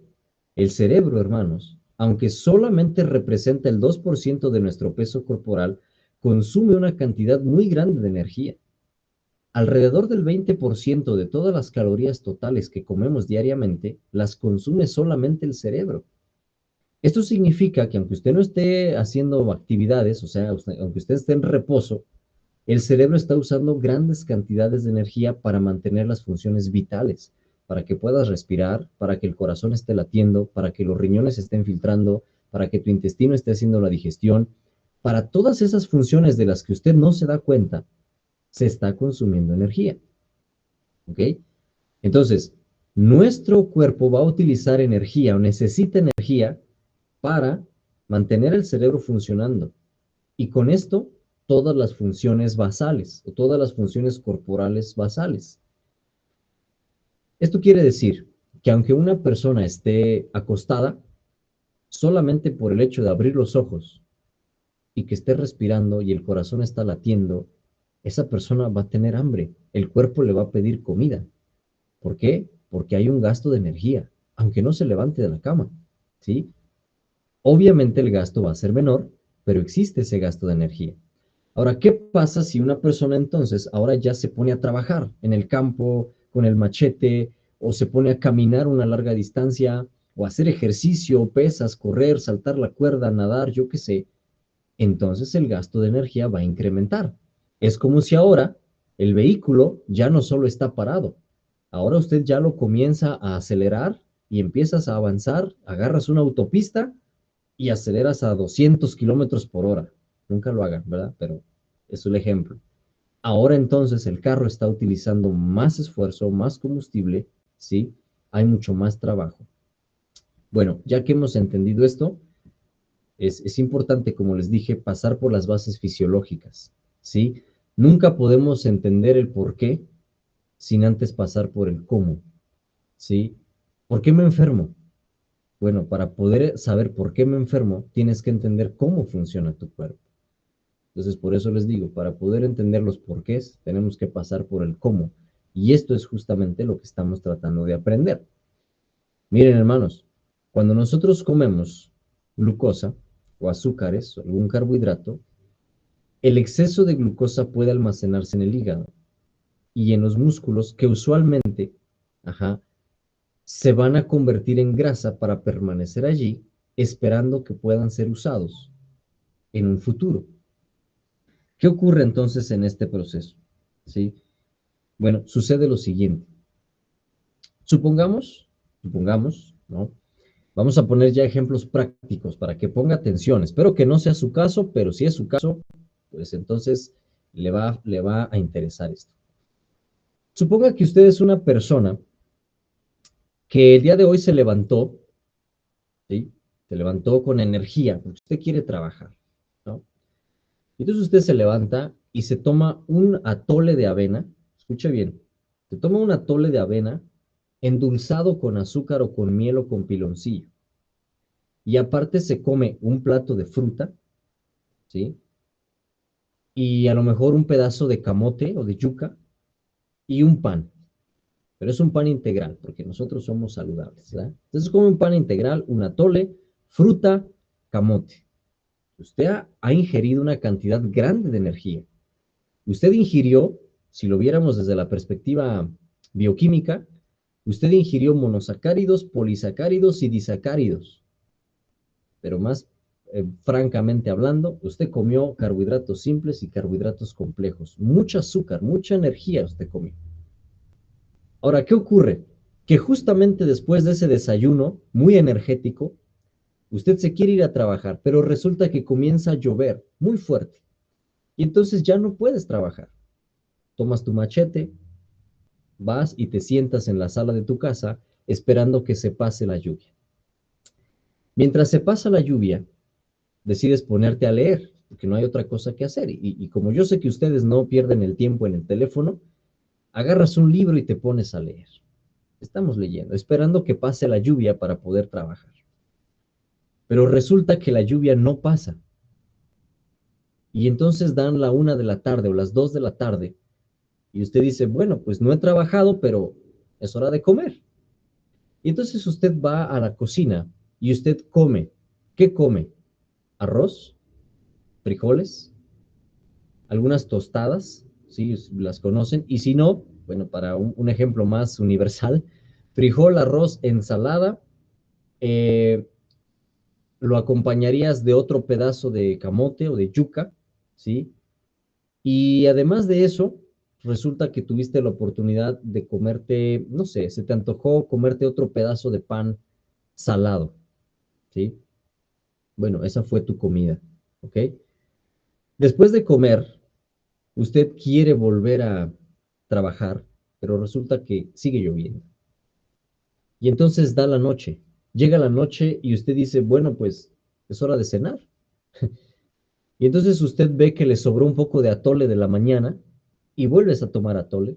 el cerebro, hermanos, aunque solamente representa el 2% de nuestro peso corporal, consume una cantidad muy grande de energía. alrededor del 20% de todas las calorías totales que comemos diariamente las consume solamente el cerebro. Esto significa que aunque usted no esté haciendo actividades, o sea, aunque usted esté en reposo, el cerebro está usando grandes cantidades de energía para mantener las funciones vitales, para que puedas respirar, para que el corazón esté latiendo, para que los riñones estén filtrando, para que tu intestino esté haciendo la digestión. Para todas esas funciones de las que usted no se da cuenta, se está consumiendo energía. ¿Ok? Entonces, nuestro cuerpo va a utilizar energía o necesita energía para mantener el cerebro funcionando. Y con esto, todas las funciones basales o todas las funciones corporales basales. Esto quiere decir que aunque una persona esté acostada, solamente por el hecho de abrir los ojos y que esté respirando y el corazón está latiendo, esa persona va a tener hambre, el cuerpo le va a pedir comida. ¿Por qué? Porque hay un gasto de energía, aunque no se levante de la cama, ¿sí? Obviamente el gasto va a ser menor, pero existe ese gasto de energía. Ahora, ¿qué pasa si una persona entonces ahora ya se pone a trabajar en el campo con el machete o se pone a caminar una larga distancia o hacer ejercicio, pesas, correr, saltar la cuerda, nadar, yo qué sé? Entonces el gasto de energía va a incrementar. Es como si ahora el vehículo ya no solo está parado, ahora usted ya lo comienza a acelerar y empiezas a avanzar, agarras una autopista y aceleras a 200 kilómetros por hora. Nunca lo hagan, ¿verdad? Pero es el ejemplo. Ahora entonces el carro está utilizando más esfuerzo, más combustible, ¿sí? Hay mucho más trabajo. Bueno, ya que hemos entendido esto, es importante, como les dije, pasar por las bases fisiológicas, ¿sí? Nunca podemos entender el por qué sin antes pasar por el cómo, ¿sí? ¿Por qué me enfermo? Bueno, para poder saber por qué me enfermo, tienes que entender cómo funciona tu cuerpo. Entonces, por eso les digo, para poder entender los porqués, tenemos que pasar por el cómo. Y esto es justamente lo que estamos tratando de aprender. Miren, hermanos, cuando nosotros comemos glucosa o azúcares o algún carbohidrato, el exceso de glucosa puede almacenarse en el hígado y en los músculos que usualmente, ajá, se van a convertir en grasa para permanecer allí, esperando que puedan ser usados en un futuro. ¿Qué ocurre entonces en este proceso? ¿Sí? Bueno, sucede lo siguiente. Supongamos, ¿no? Vamos a poner ya ejemplos prácticos para que ponga atención. Espero que no sea su caso, pero si es su caso, pues entonces le va a interesar esto. Suponga que usted es una persona que el día de hoy se levantó, ¿sí? Se levantó con energía, porque usted quiere trabajar, ¿no? Entonces usted se levanta y se toma un atole de avena, escuche bien, se toma un atole de avena endulzado con azúcar o con miel o con piloncillo. Y aparte se come un plato de fruta, ¿sí? Y a lo mejor un pedazo de camote o de yuca y un pan. Pero es un pan integral, porque nosotros somos saludables, ¿verdad? Entonces come un pan integral, un atole, fruta, camote. Usted ha ingerido una cantidad grande de energía. Usted ingirió, si lo viéramos desde la perspectiva bioquímica, usted ingirió monosacáridos, polisacáridos y disacáridos. Pero más francamente hablando, usted comió carbohidratos simples y carbohidratos complejos. Mucho azúcar, mucha energía usted comió. Ahora, ¿qué ocurre? Que justamente después de ese desayuno muy energético, usted se quiere ir a trabajar, pero resulta que comienza a llover muy fuerte. Y entonces ya no puedes trabajar. Tomas tu machete, vas y te sientas en la sala de tu casa esperando que se pase la lluvia. Mientras se pasa la lluvia, decides ponerte a leer, porque no hay otra cosa que hacer. Y como yo sé que ustedes no pierden el tiempo en el teléfono, agarras un libro y te pones a leer. Estamos leyendo, esperando que pase la lluvia para poder trabajar. Pero resulta que la lluvia no pasa. Y entonces dan la 1 de la tarde o las 2 de la tarde y usted dice, bueno, pues no he trabajado, pero es hora de comer. Y entonces usted va a la cocina y usted come. ¿Qué come? Arroz, frijoles, algunas tostadas, ¿sí? Las conocen. Y si no, bueno, para un ejemplo más universal, frijol, arroz, ensalada, eh, lo acompañarías de otro pedazo de camote o de yuca, ¿sí? Y además de eso, resulta que tuviste la oportunidad de comerte, no sé, se te antojó comerte otro pedazo de pan salado, ¿sí? Bueno, esa fue tu comida, ¿ok? Después de comer, usted quiere volver a trabajar, pero resulta que sigue lloviendo. Y entonces da la noche. Llega la noche y usted dice, bueno, pues es hora de cenar. Y entonces usted ve que le sobró un poco de atole de la mañana y vuelves a tomar atole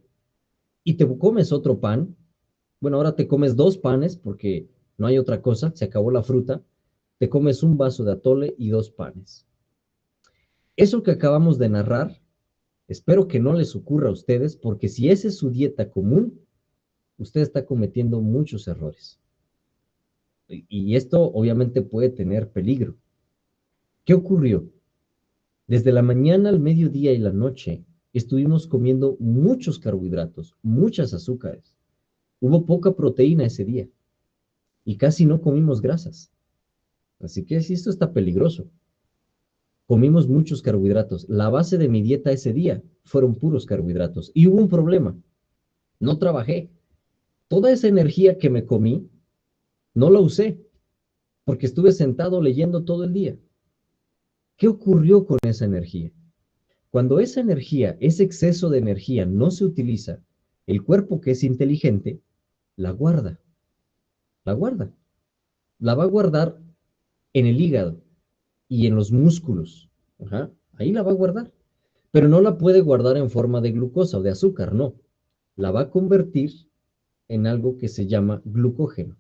y te comes otro pan. Bueno, ahora te comes dos panes porque no hay otra cosa, se acabó la fruta. Te comes un vaso de atole y dos panes. Eso que acabamos de narrar, espero que no les ocurra a ustedes, porque si esa es su dieta común, usted está cometiendo muchos errores. Y esto obviamente puede tener peligro. ¿Qué ocurrió? Desde la mañana al mediodía y la noche estuvimos comiendo muchos carbohidratos, muchas azúcares. Hubo poca proteína ese día y casi no comimos grasas. Así que si esto está peligroso. Comimos muchos carbohidratos. La base de mi dieta ese día fueron puros carbohidratos. Y hubo un problema. No trabajé. Toda esa energía que me comí, no la usé porque estuve sentado leyendo todo el día. ¿Qué ocurrió con esa energía? Cuando esa energía, ese exceso de energía no se utiliza, el cuerpo que es inteligente, la guarda, la guarda. La va a guardar en el hígado y en los músculos. Ajá, ahí la va a guardar. Pero no la puede guardar en forma de glucosa o de azúcar, no. La va a convertir en algo que se llama glucógeno.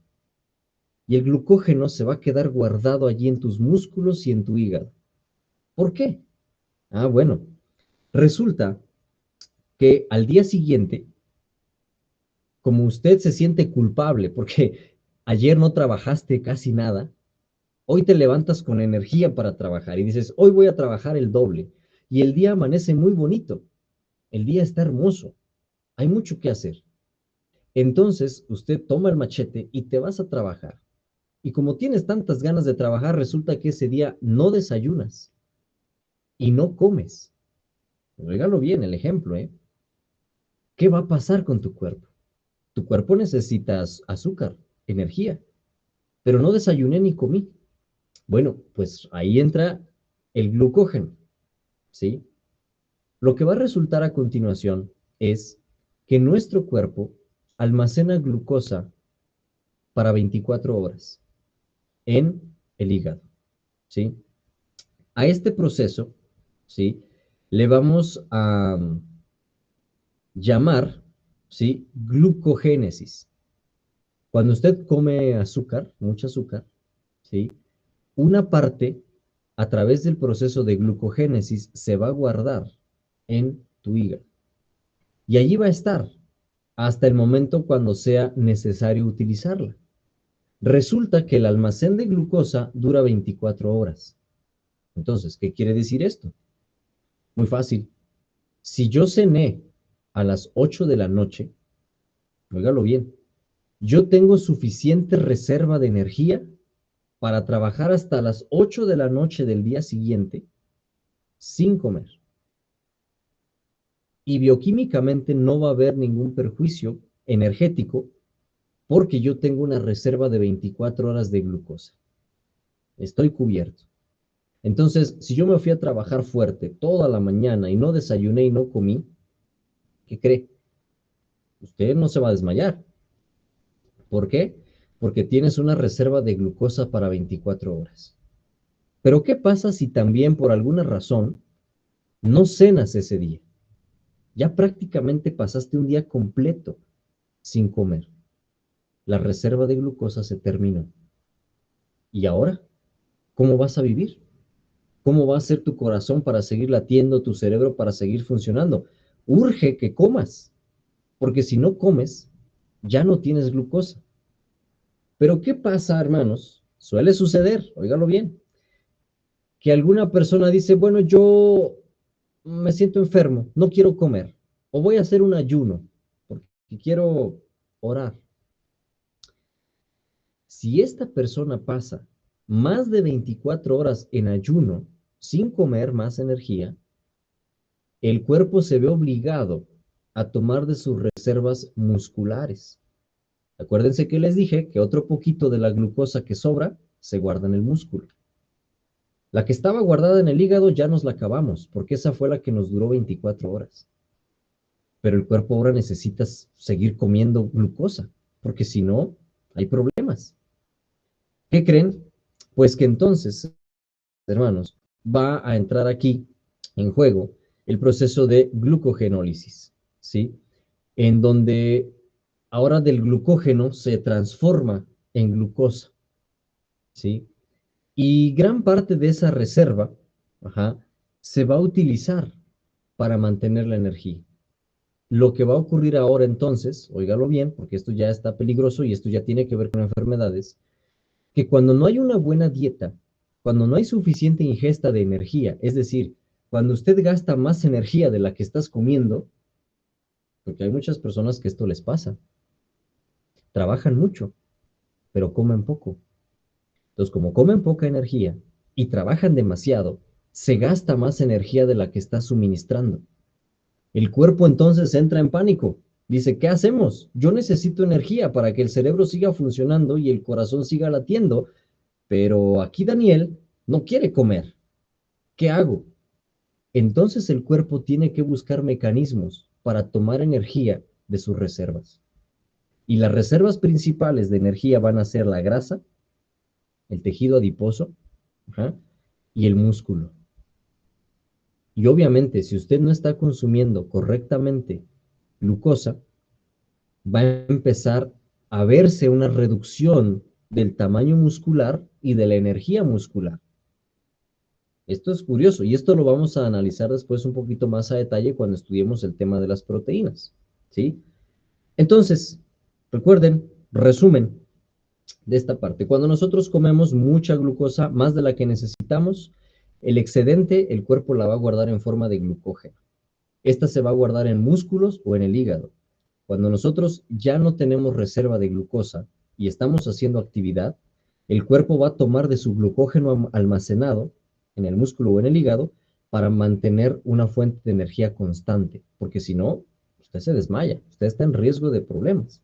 Y el glucógeno se va a quedar guardado allí en tus músculos y en tu hígado. ¿Por qué? Ah, bueno, resulta que al día siguiente, como usted se siente culpable porque ayer no trabajaste casi nada, hoy te levantas con energía para trabajar y dices, hoy voy a trabajar el doble. Y el día amanece muy bonito, el día está hermoso, hay mucho que hacer. Entonces usted toma el machete y te vas a trabajar. Y como tienes tantas ganas de trabajar, resulta que ese día no desayunas y no comes. Oígalo bien el ejemplo, ¿eh? ¿Qué va a pasar con tu cuerpo? Tu cuerpo necesita azúcar, energía, pero no desayuné ni comí. Bueno, pues ahí entra el glucógeno, ¿sí? Lo que va a resultar a continuación es que nuestro cuerpo almacena glucosa para 24 horas en el hígado, ¿sí? A este proceso, ¿sí? Le vamos a llamar, ¿sí? Glucogénesis. Cuando usted come azúcar, mucho azúcar, ¿sí? Una parte, a través del proceso de glucogénesis, se va a guardar en tu hígado. Y allí va a estar hasta el momento cuando sea necesario utilizarla. Resulta que el almacén de glucosa dura 24 horas. Entonces, ¿qué quiere decir esto? Muy fácil. Si yo cené a las 8 de la noche, óigalo bien, yo tengo suficiente reserva de energía para trabajar hasta las 8 de la noche del día siguiente sin comer. Y bioquímicamente no va a haber ningún perjuicio energético porque yo tengo una reserva de 24 horas de glucosa. Estoy cubierto. Entonces, si yo me fui a trabajar fuerte toda la mañana y no desayuné y no comí, ¿qué cree? Usted no se va a desmayar. ¿Por qué? Porque tienes una reserva de glucosa para 24 horas. Pero ¿qué pasa si también por alguna razón no cenas ese día? Ya prácticamente pasaste un día completo sin comer. La reserva de glucosa se terminó. ¿Y ahora? ¿Cómo vas a vivir? ¿Cómo va a ser tu corazón para seguir latiendo, tu cerebro para seguir funcionando? Urge que comas, porque si no comes, ya no tienes glucosa. Pero ¿qué pasa, hermanos? Suele suceder, óigalo bien, que alguna persona dice, bueno, yo me siento enfermo, no quiero comer, o voy a hacer un ayuno porque quiero orar. Si esta persona pasa más de 24 horas en ayuno, sin comer más energía, el cuerpo se ve obligado a tomar de sus reservas musculares. Acuérdense que les dije que otro poquito de la glucosa que sobra se guarda en el músculo. La que estaba guardada en el hígado ya nos la acabamos, porque esa fue la que nos duró 24 horas. Pero el cuerpo ahora necesita seguir comiendo glucosa, porque si no, hay problemas. ¿Qué creen? Pues que entonces, hermanos, va a entrar aquí en juego el proceso de glucogenólisis, ¿sí? En donde ahora del glucógeno se transforma en glucosa, ¿sí? Y gran parte de esa reserva, ajá, se va a utilizar para mantener la energía. Lo que va a ocurrir ahora entonces, óigalo bien, porque esto ya está peligroso y esto ya tiene que ver con enfermedades, que cuando no hay una buena dieta, cuando no hay suficiente ingesta de energía, es decir, cuando usted gasta más energía de la que estás comiendo, porque hay muchas personas que esto les pasa, trabajan mucho, pero comen poco. Entonces, como comen poca energía y trabajan demasiado, se gasta más energía de la que está suministrando. El cuerpo entonces entra en pánico. Dice, ¿qué hacemos? Yo necesito energía para que el cerebro siga funcionando y el corazón siga latiendo, pero aquí Daniel no quiere comer. ¿Qué hago? Entonces el cuerpo tiene que buscar mecanismos para tomar energía de sus reservas. Y las reservas principales de energía van a ser la grasa, el tejido adiposo, ajá, y el músculo. Y obviamente, si usted no está consumiendo correctamente glucosa, va a empezar a verse una reducción del tamaño muscular y de la energía muscular. Esto es curioso y esto lo vamos a analizar después un poquito más a detalle cuando estudiemos el tema de las proteínas, ¿sí? Entonces, recuerden, resumen de esta parte. Cuando nosotros comemos mucha glucosa, más de la que necesitamos, el excedente el cuerpo la va a guardar en forma de glucógeno. Esta se va a guardar en músculos o en el hígado. Cuando nosotros ya no tenemos reserva de glucosa y estamos haciendo actividad, el cuerpo va a tomar de su glucógeno almacenado en el músculo o en el hígado para mantener una fuente de energía constante, porque si no, usted se desmaya, usted está en riesgo de problemas.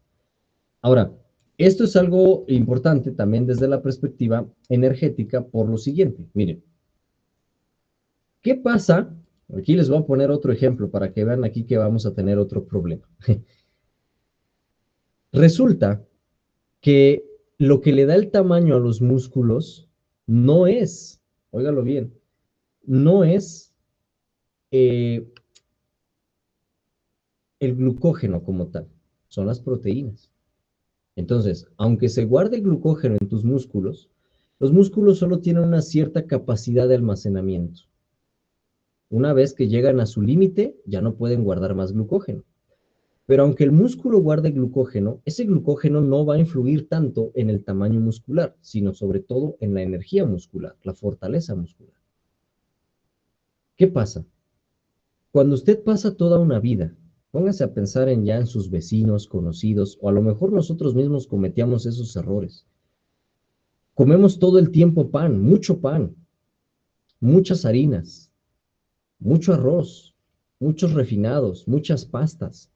Ahora, esto es algo importante también desde la perspectiva energética por lo siguiente. Miren, ¿qué pasa? Aquí les voy a poner otro ejemplo para que vean aquí que vamos a tener otro problema. Resulta que lo que le da el tamaño a los músculos no es, óigalo bien, no es eh, el glucógeno como tal, son las proteínas. Entonces, aunque se guarde el glucógeno en tus músculos, los músculos solo tienen una cierta capacidad de almacenamiento. Una vez que llegan a su límite, ya no pueden guardar más glucógeno. Pero aunque el músculo guarde glucógeno, ese glucógeno no va a influir tanto en el tamaño muscular, sino sobre todo en la energía muscular, la fortaleza muscular. ¿Qué pasa? Cuando usted pasa toda una vida, póngase a pensar en ya en sus vecinos, conocidos, o a lo mejor nosotros mismos cometíamos esos errores. Comemos todo el tiempo pan, muchas harinas, mucho arroz, muchos refinados, muchas pastas.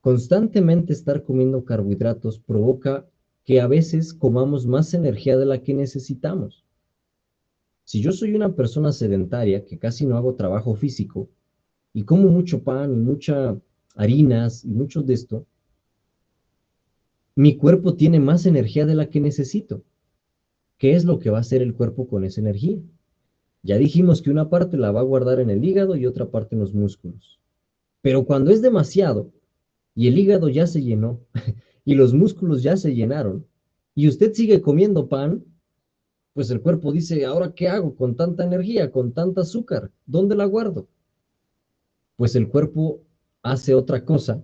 Constantemente estar comiendo carbohidratos provoca que a veces comamos más energía de la que necesitamos. Si yo soy una persona sedentaria que casi no hago trabajo físico y como mucho pan y muchas harinas y mucho de esto, mi cuerpo tiene más energía de la que necesito. ¿Qué es lo que va a hacer el cuerpo con esa energía? Ya dijimos que una parte la va a guardar en el hígado y otra parte en los músculos. Pero cuando es demasiado y el hígado ya se llenó y los músculos ya se llenaron y usted sigue comiendo pan, pues el cuerpo dice, ¿ahora qué hago con tanta energía, con tanta azúcar? ¿Dónde la guardo? Pues el cuerpo hace otra cosa,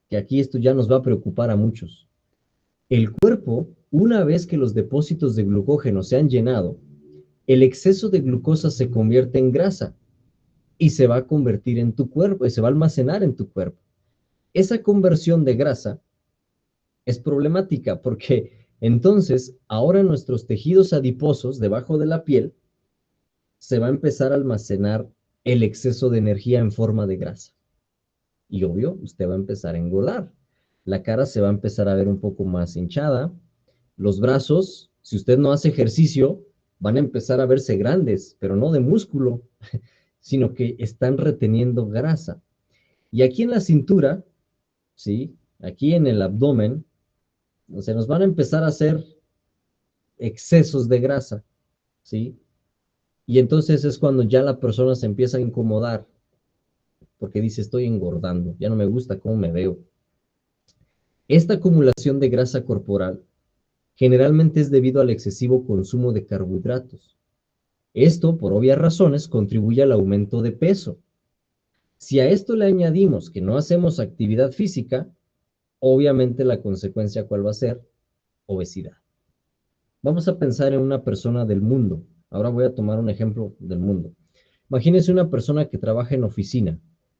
que aquí esto ya nos va a preocupar a muchos. El cuerpo, una vez que los depósitos de glucógeno se han llenado, el exceso de glucosa se convierte en grasa. y se va a convertir en tu cuerpo y se va a almacenar en tu cuerpo. Esa conversión de grasa es problemática porque entonces ahora nuestros tejidos adiposos debajo de la piel se va a empezar a almacenar el exceso de energía en forma de grasa. Y obvio, usted va a empezar a engordar. La cara se va a empezar a ver un poco más hinchada. Los brazos, si usted no hace ejercicio, van a empezar a verse grandes, pero no de músculo, sino que están reteniendo grasa. Y aquí en la cintura, ¿sí? Aquí en el abdomen, se nos van a empezar a hacer excesos de grasa, ¿sí? Y entonces es cuando ya la persona se empieza a incomodar, porque dice, estoy engordando, ya no me gusta cómo me veo. Esta acumulación de grasa corporal generalmente es debido al excesivo consumo de carbohidratos. Esto, por obvias razones, contribuye al aumento de peso. Si a esto le añadimos que no hacemos actividad física, obviamente la consecuencia, ¿cuál va a ser? Obesidad. Vamos a pensar en una persona del mundo. Ahora voy a tomar un ejemplo del mundo. Imagínense una persona que trabaja en oficina,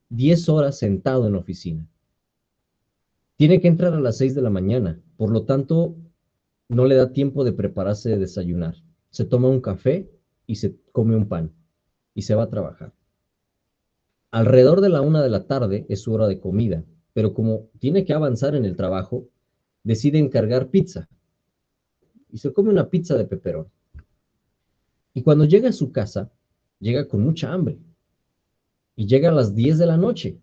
10 horas sentado en oficina. Tiene que entrar a las 6 de la mañana, por lo tanto, no le da tiempo de prepararse de desayunar. Se toma un café y se come un pan y se va a trabajar. Alrededor de la 1 de la tarde es su hora de comida, pero como tiene que avanzar en el trabajo, decide encargar pizza y se come una pizza de pepperoni. Y cuando llega a su casa, llega con mucha hambre y llega a las 10 de la noche.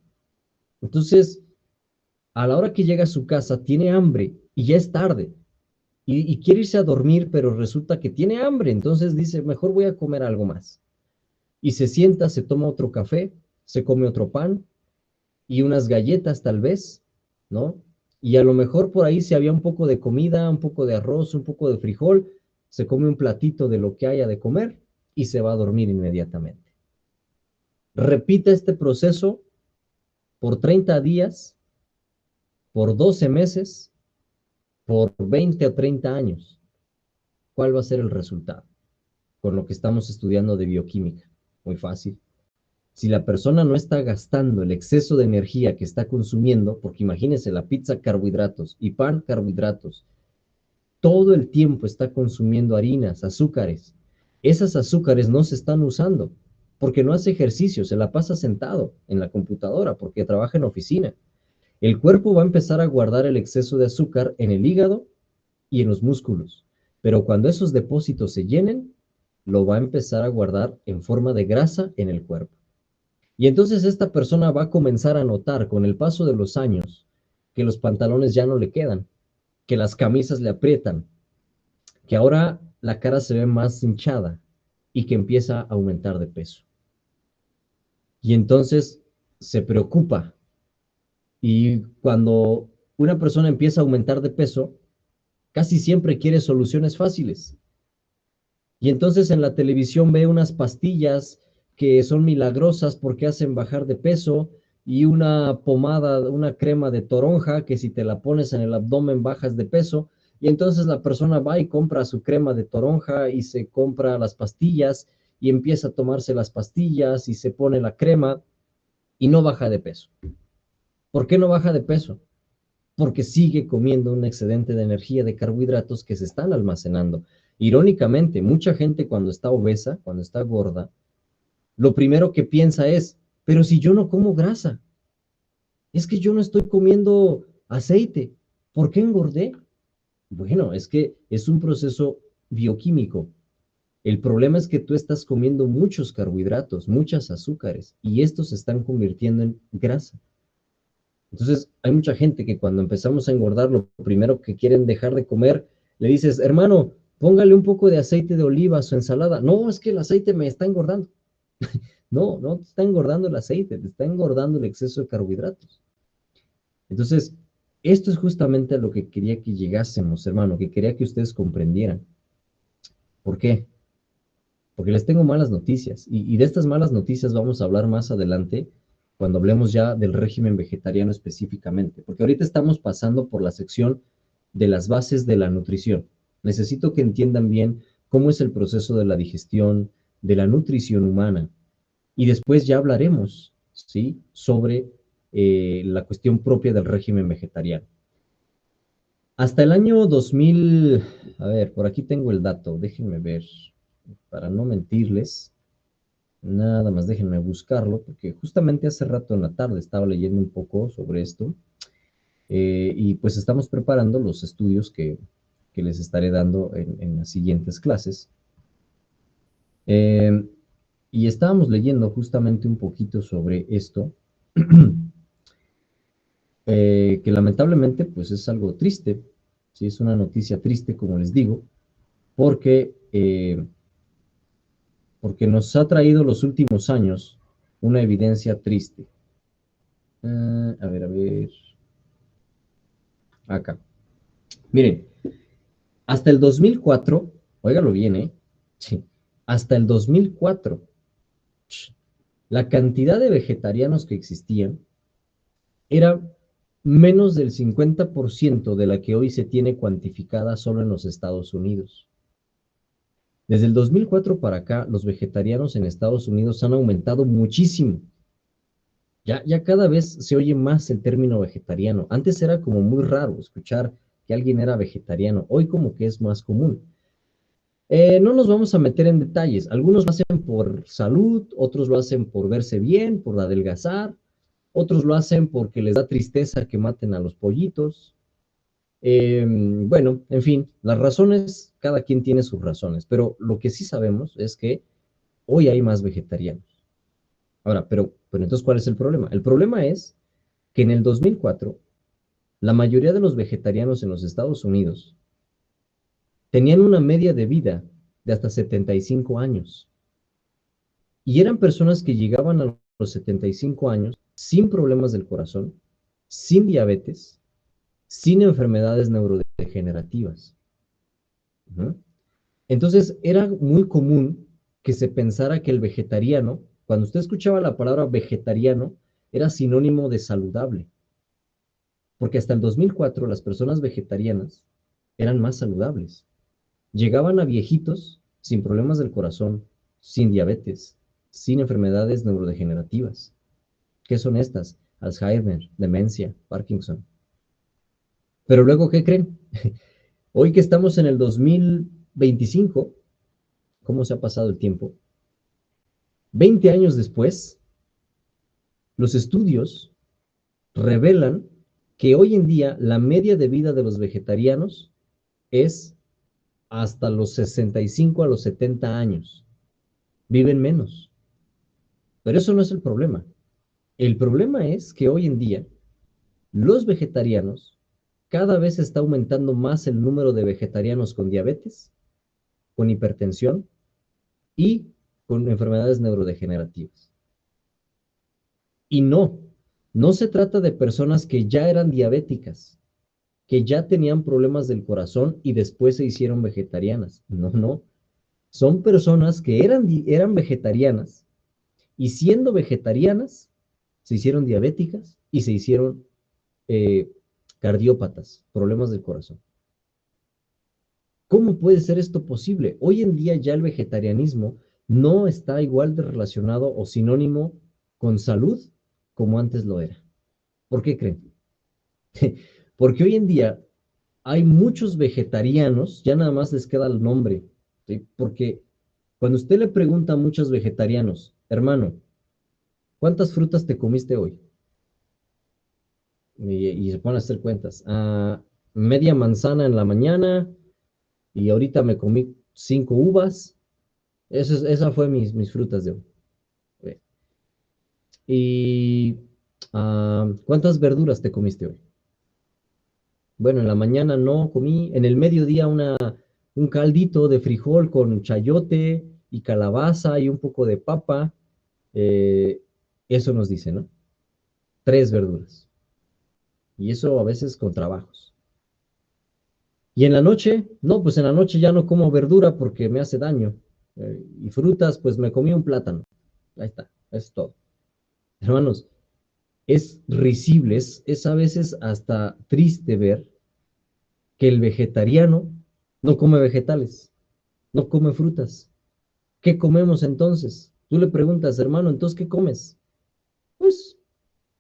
Entonces, a la hora que llega a su casa, tiene hambre y ya es tarde y quiere irse a dormir, pero resulta que tiene hambre. Entonces dice, mejor voy a comer algo más. Y se sienta, se toma otro café, se come otro pan y unas galletas tal vez, ¿no? Y a lo mejor por ahí si había un poco de comida, un poco de arroz, un poco de frijol, se come un platito de lo que haya de comer y se va a dormir inmediatamente. Repita este proceso por 30 días, por 12 meses, por 20 o 30 años. ¿Cuál va a ser el resultado? Con lo que estamos estudiando de bioquímica. Muy fácil. Si la persona no está gastando el exceso de energía que está consumiendo, porque imagínense la pizza carbohidratos y pan carbohidratos, todo el tiempo está consumiendo harinas, azúcares. Esas azúcares no se están usando porque no hace ejercicio, se la pasa sentado en la computadora porque trabaja en oficina. El cuerpo va a empezar a guardar el exceso de azúcar en el hígado y en los músculos, pero cuando esos depósitos se llenen, lo va a empezar a guardar en forma de grasa en el cuerpo. Y entonces esta persona va a comenzar a notar con el paso de los años que los pantalones ya no le quedan, que las camisas le aprietan, que ahora la cara se ve más hinchada y que empieza a aumentar de peso. Y entonces se preocupa. Y cuando una persona empieza a aumentar de peso, casi siempre quiere soluciones fáciles. Y entonces en la televisión ve unas pastillas que son milagrosas porque hacen bajar de peso y una pomada, una crema de toronja que si te la pones en el abdomen bajas de peso. Y entonces la persona va y compra su crema de toronja y se compra las pastillas y empieza a tomarse las pastillas y se pone la crema y no baja de peso. ¿Por qué no baja de peso? Porque sigue comiendo un excedente de energía de carbohidratos que se están almacenando. Irónicamente, mucha gente cuando está obesa, cuando está gorda, lo primero que piensa es, pero si yo no como grasa, es que yo no estoy comiendo aceite, ¿por qué engordé? Bueno, es que es un proceso bioquímico. El problema es que tú estás comiendo muchos carbohidratos, muchas azúcares, y estos se están convirtiendo en grasa. Entonces, hay mucha gente que cuando empezamos a engordar, lo primero que quieren dejar de comer, le dices, hermano, póngale un poco de aceite de oliva a su ensalada. No, es que el aceite me está engordando. No, no te está engordando el aceite, te está engordando el exceso de carbohidratos. Entonces, esto es justamente a lo que quería que llegásemos, hermano, que quería que ustedes comprendieran. ¿Por qué? Porque les tengo malas noticias. Y de estas malas noticias vamos a hablar más adelante cuando hablemos ya del régimen vegetariano específicamente. Porque ahorita estamos pasando por la sección de las bases de la nutrición. Necesito que entiendan bien cómo es el proceso de la digestión, de la nutrición humana. y después ya hablaremos, ¿sí?, sobre la cuestión propia del régimen vegetariano. Hasta el año 2000, a ver, por aquí tengo el dato, déjenme ver, para no mentirles, nada más déjenme buscarlo, porque justamente hace rato en la tarde estaba leyendo un poco sobre esto, y pues estamos preparando los estudios que les estaré dando en las siguientes clases. Y estábamos leyendo justamente un poquito sobre esto, que lamentablemente pues es algo triste, ¿sí? Es una noticia triste, como les digo, porque, porque nos ha traído los últimos años una evidencia triste. A ver, acá. Miren, hasta el 2004, óigalo bien, ¿eh? Sí, hasta el 2004, la cantidad de vegetarianos que existían era menos del 50% de la que hoy se tiene cuantificada solo en los Estados Unidos. Desde el 2004 para acá, los vegetarianos en Estados Unidos han aumentado muchísimo. Ya cada vez se oye más el término vegetariano. Antes era como muy raro escuchar que alguien era vegetariano. Hoy como que es más común. No nos vamos a meter en detalles. Algunos lo hacen por salud, otros lo hacen por verse bien, por adelgazar, otros lo hacen porque les da tristeza que maten a los pollitos. Bueno, en fin, las razones, cada quien tiene sus razones, pero lo que sí sabemos es que hoy hay más vegetarianos. Ahora, pero entonces, ¿cuál es el problema? El problema es que en el 2004, la mayoría de los vegetarianos en los Estados Unidos tenían una media de vida de hasta 75 años. Y eran personas que llegaban a los 75 años sin problemas del corazón, sin diabetes, sin enfermedades neurodegenerativas. ¿No? Entonces, era muy común que se pensara que el vegetariano, cuando usted escuchaba la palabra vegetariano, era sinónimo de saludable. Porque hasta el 2004 las personas vegetarianas eran más saludables. Llegaban a viejitos sin problemas del corazón, sin diabetes, sin enfermedades neurodegenerativas. ¿Qué son estas? Alzheimer, demencia, Parkinson. Pero luego, ¿qué creen? Hoy que estamos en el 2025, ¿cómo se ha pasado el tiempo? 20 años después, los estudios revelan que hoy en día la media de vida de los vegetarianos es hasta los 65 a los 70 años. Viven menos. Pero eso no es el problema. El problema es que hoy en día los vegetarianos, cada vez está aumentando más el número de vegetarianos con diabetes, con hipertensión y con enfermedades neurodegenerativas. Y no se trata de personas que ya eran diabéticas, que ya tenían problemas del corazón y después se hicieron vegetarianas. No. Son personas que eran vegetarianas y siendo vegetarianas se hicieron diabéticas y se hicieron cardiópatas, problemas del corazón. ¿Cómo puede ser esto posible? Hoy en día ya el vegetarianismo no está igual de relacionado o sinónimo con salud como antes lo era. ¿Por qué creen? Porque hoy en día hay muchos vegetarianos, ya nada más les queda el nombre, ¿sí? Porque cuando usted le pregunta a muchos vegetarianos, hermano, ¿cuántas frutas te comiste hoy? Y se ponen a hacer cuentas. Media manzana en la mañana y ahorita me comí 5 uvas. Esa fue mis frutas de hoy. ¿Y cuántas verduras te comiste hoy? Bueno, en la mañana no comí, en el mediodía un caldito de frijol con chayote y calabaza y un poco de papa. Eh, Eso nos dice, ¿no? 3 verduras. Y eso a veces con trabajos. Y en la noche, no, pues en la noche ya no como verdura porque me hace daño. Y frutas, pues me comí un plátano. Ahí está, eso es todo. Hermanos, es risible, es a veces hasta triste ver que el vegetariano no come vegetales, no come frutas. ¿Qué comemos entonces? Tú le preguntas, hermano, ¿entonces qué comes? Pues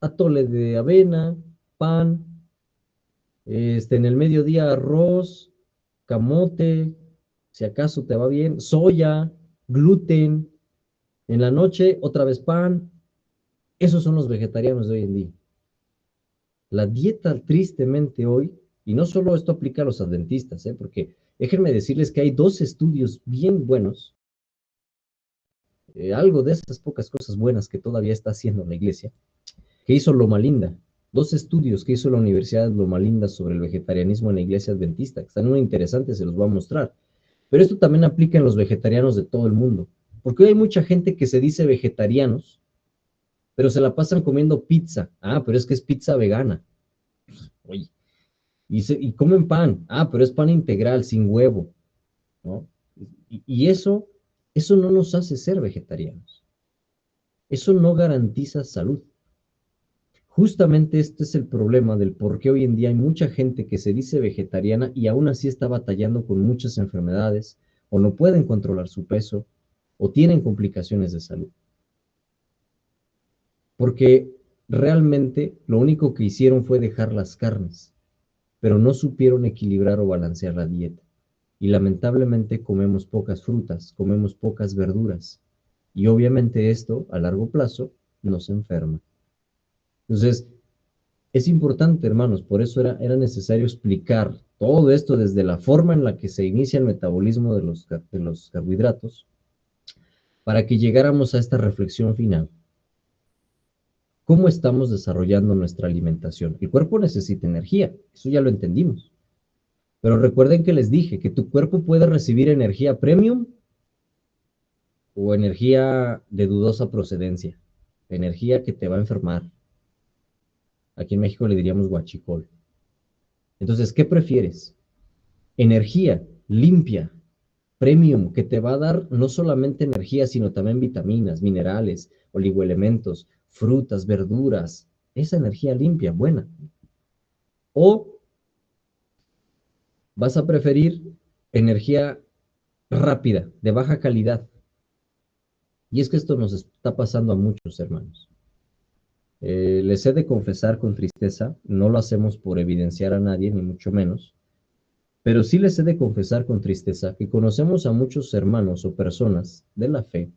atole de avena, pan, en el mediodía arroz, camote, si acaso te va bien, soya, gluten, en la noche otra vez pan. Esos son los vegetarianos de hoy en día. La dieta, tristemente hoy, y no solo esto aplica a los adventistas, porque déjenme decirles que hay dos estudios bien buenos, algo de esas pocas cosas buenas que todavía está haciendo la iglesia, que hizo Loma Linda. Dos estudios que hizo la Universidad de Loma Linda sobre el vegetarianismo en la iglesia adventista, que están muy interesantes, se los voy a mostrar. Pero esto también aplica en los vegetarianos de todo el mundo, porque hoy hay mucha gente que se dice vegetarianos, pero se la pasan comiendo pizza. Ah, pero es que es pizza vegana. Oye, y comen pan. Ah, pero es pan integral, sin huevo, ¿no? Y eso no nos hace ser vegetarianos. Eso no garantiza salud. Justamente este es el problema del por qué hoy en día hay mucha gente que se dice vegetariana y aún así está batallando con muchas enfermedades, o no pueden controlar su peso, o tienen complicaciones de salud. Porque realmente lo único que hicieron fue dejar las carnes, pero no supieron equilibrar o balancear la dieta. Y lamentablemente comemos pocas frutas, comemos pocas verduras. Y obviamente esto, a largo plazo, nos enferma. Entonces, es importante, hermanos, por eso era necesario explicar todo esto desde la forma en la que se inicia el metabolismo de los carbohidratos, para que llegáramos a esta reflexión final. ¿Cómo estamos desarrollando nuestra alimentación? El cuerpo necesita energía, eso ya lo entendimos. Pero recuerden que les dije que tu cuerpo puede recibir energía premium o energía de dudosa procedencia, energía que te va a enfermar. Aquí en México le diríamos guachicol. Entonces, ¿qué prefieres? Energía limpia, premium, que te va a dar no solamente energía, sino también vitaminas, minerales, oligoelementos, frutas, verduras, esa energía limpia, buena. O vas a preferir energía rápida, de baja calidad. Y es que esto nos está pasando a muchos hermanos. Les he de confesar con tristeza, no lo hacemos por evidenciar a nadie, ni mucho menos, pero sí les he de confesar con tristeza que conocemos a muchos hermanos o personas de la fe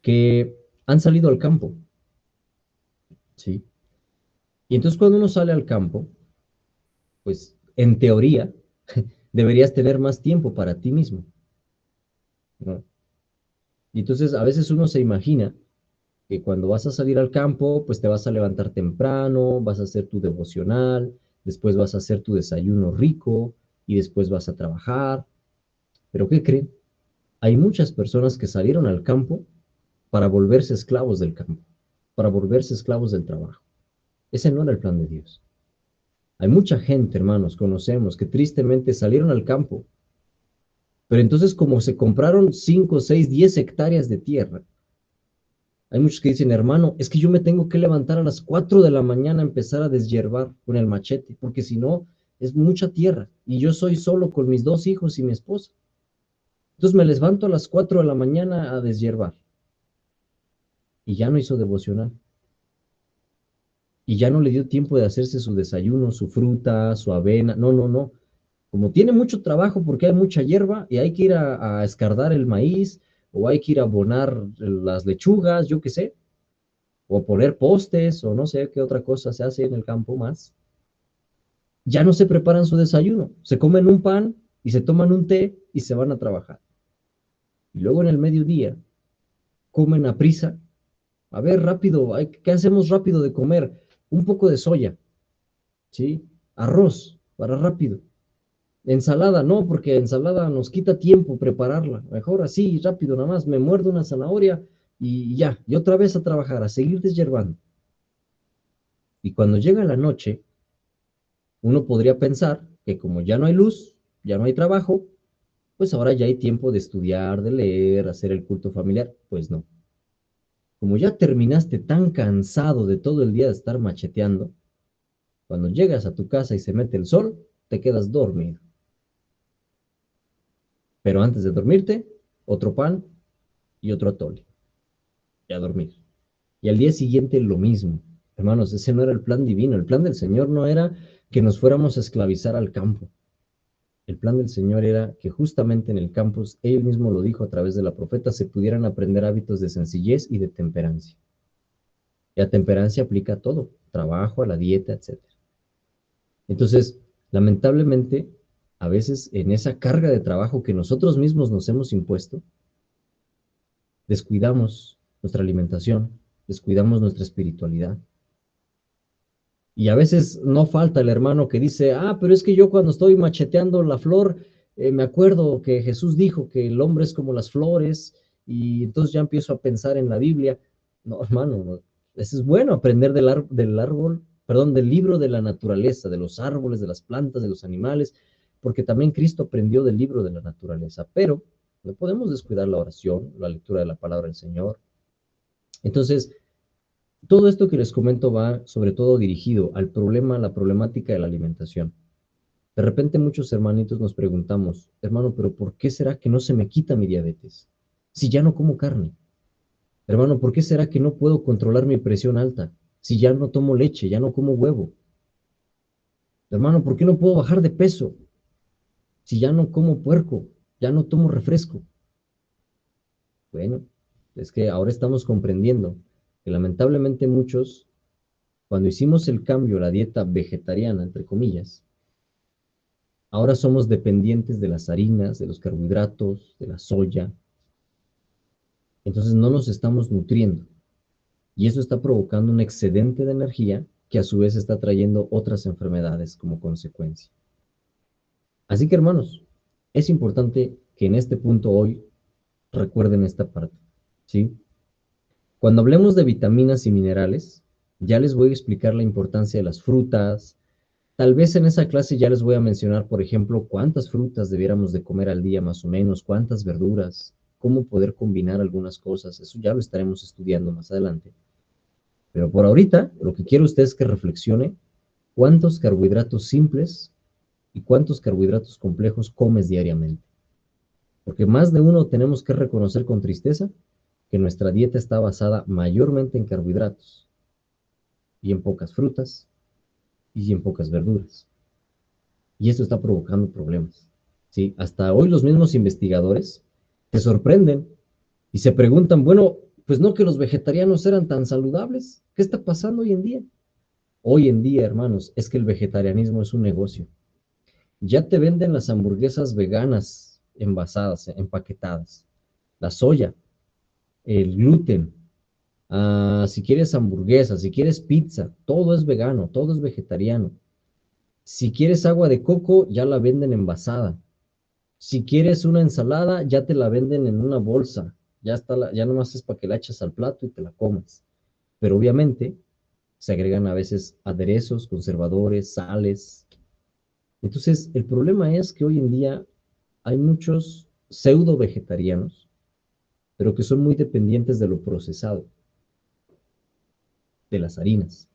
que han salido al campo, ¿sí? Y entonces cuando uno sale al campo, pues en teoría deberías tener más tiempo para ti mismo, ¿no? Y entonces a veces uno se imagina que cuando vas a salir al campo, pues te vas a levantar temprano, vas a hacer tu devocional, después vas a hacer tu desayuno rico y después vas a trabajar. Pero ¿qué creen? Hay muchas personas que salieron al campo para volverse esclavos del campo, para volverse esclavos del trabajo. Ese no era el plan de Dios. Hay mucha gente, hermanos, conocemos, que tristemente salieron al campo, pero entonces como se compraron 5, 6, 10 hectáreas de tierra, hay muchos que dicen, hermano, es que yo me tengo que levantar a las 4 de la mañana a empezar a deshiervar con el machete, porque si no, es mucha tierra y yo soy solo con mis 2 hijos y mi esposa. Entonces me levanto a las 4 de la mañana a deshiervar y ya no hizo devocional. Y ya no le dio tiempo de hacerse su desayuno, su fruta, su avena. No, no, no. Como tiene mucho trabajo porque hay mucha hierba y hay que ir a escardar el maíz o hay que ir a abonar las lechugas, yo qué sé, o poner postes o no sé qué otra cosa se hace en el campo más, ya no se preparan su desayuno, se comen un pan y se toman un té y se van a trabajar. Y luego en el mediodía comen a prisa. A ver, rápido, ¿qué hacemos rápido de comer? Un poco de soya, ¿sí? Arroz, para rápido. Ensalada, no, porque ensalada nos quita tiempo prepararla. Mejor así, rápido, nada más me muerdo una zanahoria y ya, y otra vez a trabajar, a seguir deshiervando. Y cuando llega la noche, uno podría pensar que como ya no hay luz, ya no hay trabajo, pues ahora ya hay tiempo de estudiar, de leer, hacer el culto familiar. Pues no. Como ya terminaste tan cansado de todo el día de estar macheteando, cuando llegas a tu casa y se mete el sol, te quedas dormido. Pero antes de dormirte, otro pan y otro atole. y a dormir. Y al día siguiente lo mismo. Hermanos, ese no era el plan divino. El plan del Señor no era que nos fuéramos a esclavizar al campo. El plan del Señor era que justamente en el campus, Él mismo lo dijo a través de la profeta, se pudieran aprender hábitos de sencillez y de temperancia. Y la temperancia aplica a todo, trabajo, a la dieta, etc. Entonces, lamentablemente, a veces en esa carga de trabajo que nosotros mismos nos hemos impuesto, descuidamos nuestra alimentación, descuidamos nuestra espiritualidad. Y a veces no falta el hermano que dice, pero es que yo cuando estoy macheteando la flor, me acuerdo que Jesús dijo que el hombre es como las flores, y entonces ya empiezo a pensar en la Biblia. No, hermano, no. Eso es bueno, aprender del árbol, perdón, del libro de la naturaleza, de los árboles, de las plantas, de los animales, porque también Cristo aprendió del libro de la naturaleza, pero no podemos descuidar la oración, la lectura de la palabra del Señor. Entonces, todo esto que les comento va sobre todo dirigido al problema, a la problemática de la alimentación. De repente muchos hermanitos nos preguntamos, hermano, pero ¿por qué será que no se me quita mi diabetes? Si ya no como carne. Hermano, ¿por qué será que no puedo controlar mi presión alta? Si ya no tomo leche, ya no como huevo. Hermano, ¿por qué no puedo bajar de peso? Si ya no como puerco, ya no tomo refresco. Bueno, es que ahora estamos comprendiendo que lamentablemente muchos, cuando hicimos el cambio a la dieta vegetariana, entre comillas, ahora somos dependientes de las harinas, de los carbohidratos, de la soya. Entonces no nos estamos nutriendo. Y eso está provocando un excedente de energía que a su vez está trayendo otras enfermedades como consecuencia. Así que hermanos, es importante que en este punto hoy recuerden esta parte, ¿sí? Cuando hablemos de vitaminas y minerales, ya les voy a explicar la importancia de las frutas. Tal vez en esa clase ya les voy a mencionar, por ejemplo, cuántas frutas debiéramos de comer al día más o menos, cuántas verduras, cómo poder combinar algunas cosas. Eso ya lo estaremos estudiando más adelante. Pero por ahorita, lo que quiero usted es que reflexione cuántos carbohidratos simples y cuántos carbohidratos complejos comes diariamente. Porque más de uno tenemos que reconocer con tristeza que nuestra dieta está basada mayormente en carbohidratos y en pocas frutas y en pocas verduras. Y esto está provocando problemas. ¿Sí? Hasta hoy los mismos investigadores se sorprenden y se preguntan, bueno, pues no que los vegetarianos eran tan saludables. ¿Qué está pasando hoy en día? Hoy en día, hermanos, es que el vegetarianismo es un negocio. Ya te venden las hamburguesas veganas envasadas, empaquetadas, la soya, el gluten, si quieres hamburguesa, si quieres pizza, todo es vegano, todo es vegetariano. Si quieres agua de coco, ya la venden envasada. Si quieres una ensalada, ya te la venden en una bolsa. Ya nomás es para que la eches al plato y te la comas. Pero obviamente se agregan a veces aderezos, conservadores, sales. Entonces, el problema es que hoy en día hay muchos pseudo vegetarianos, pero que son muy dependientes de lo procesado, de las harinas.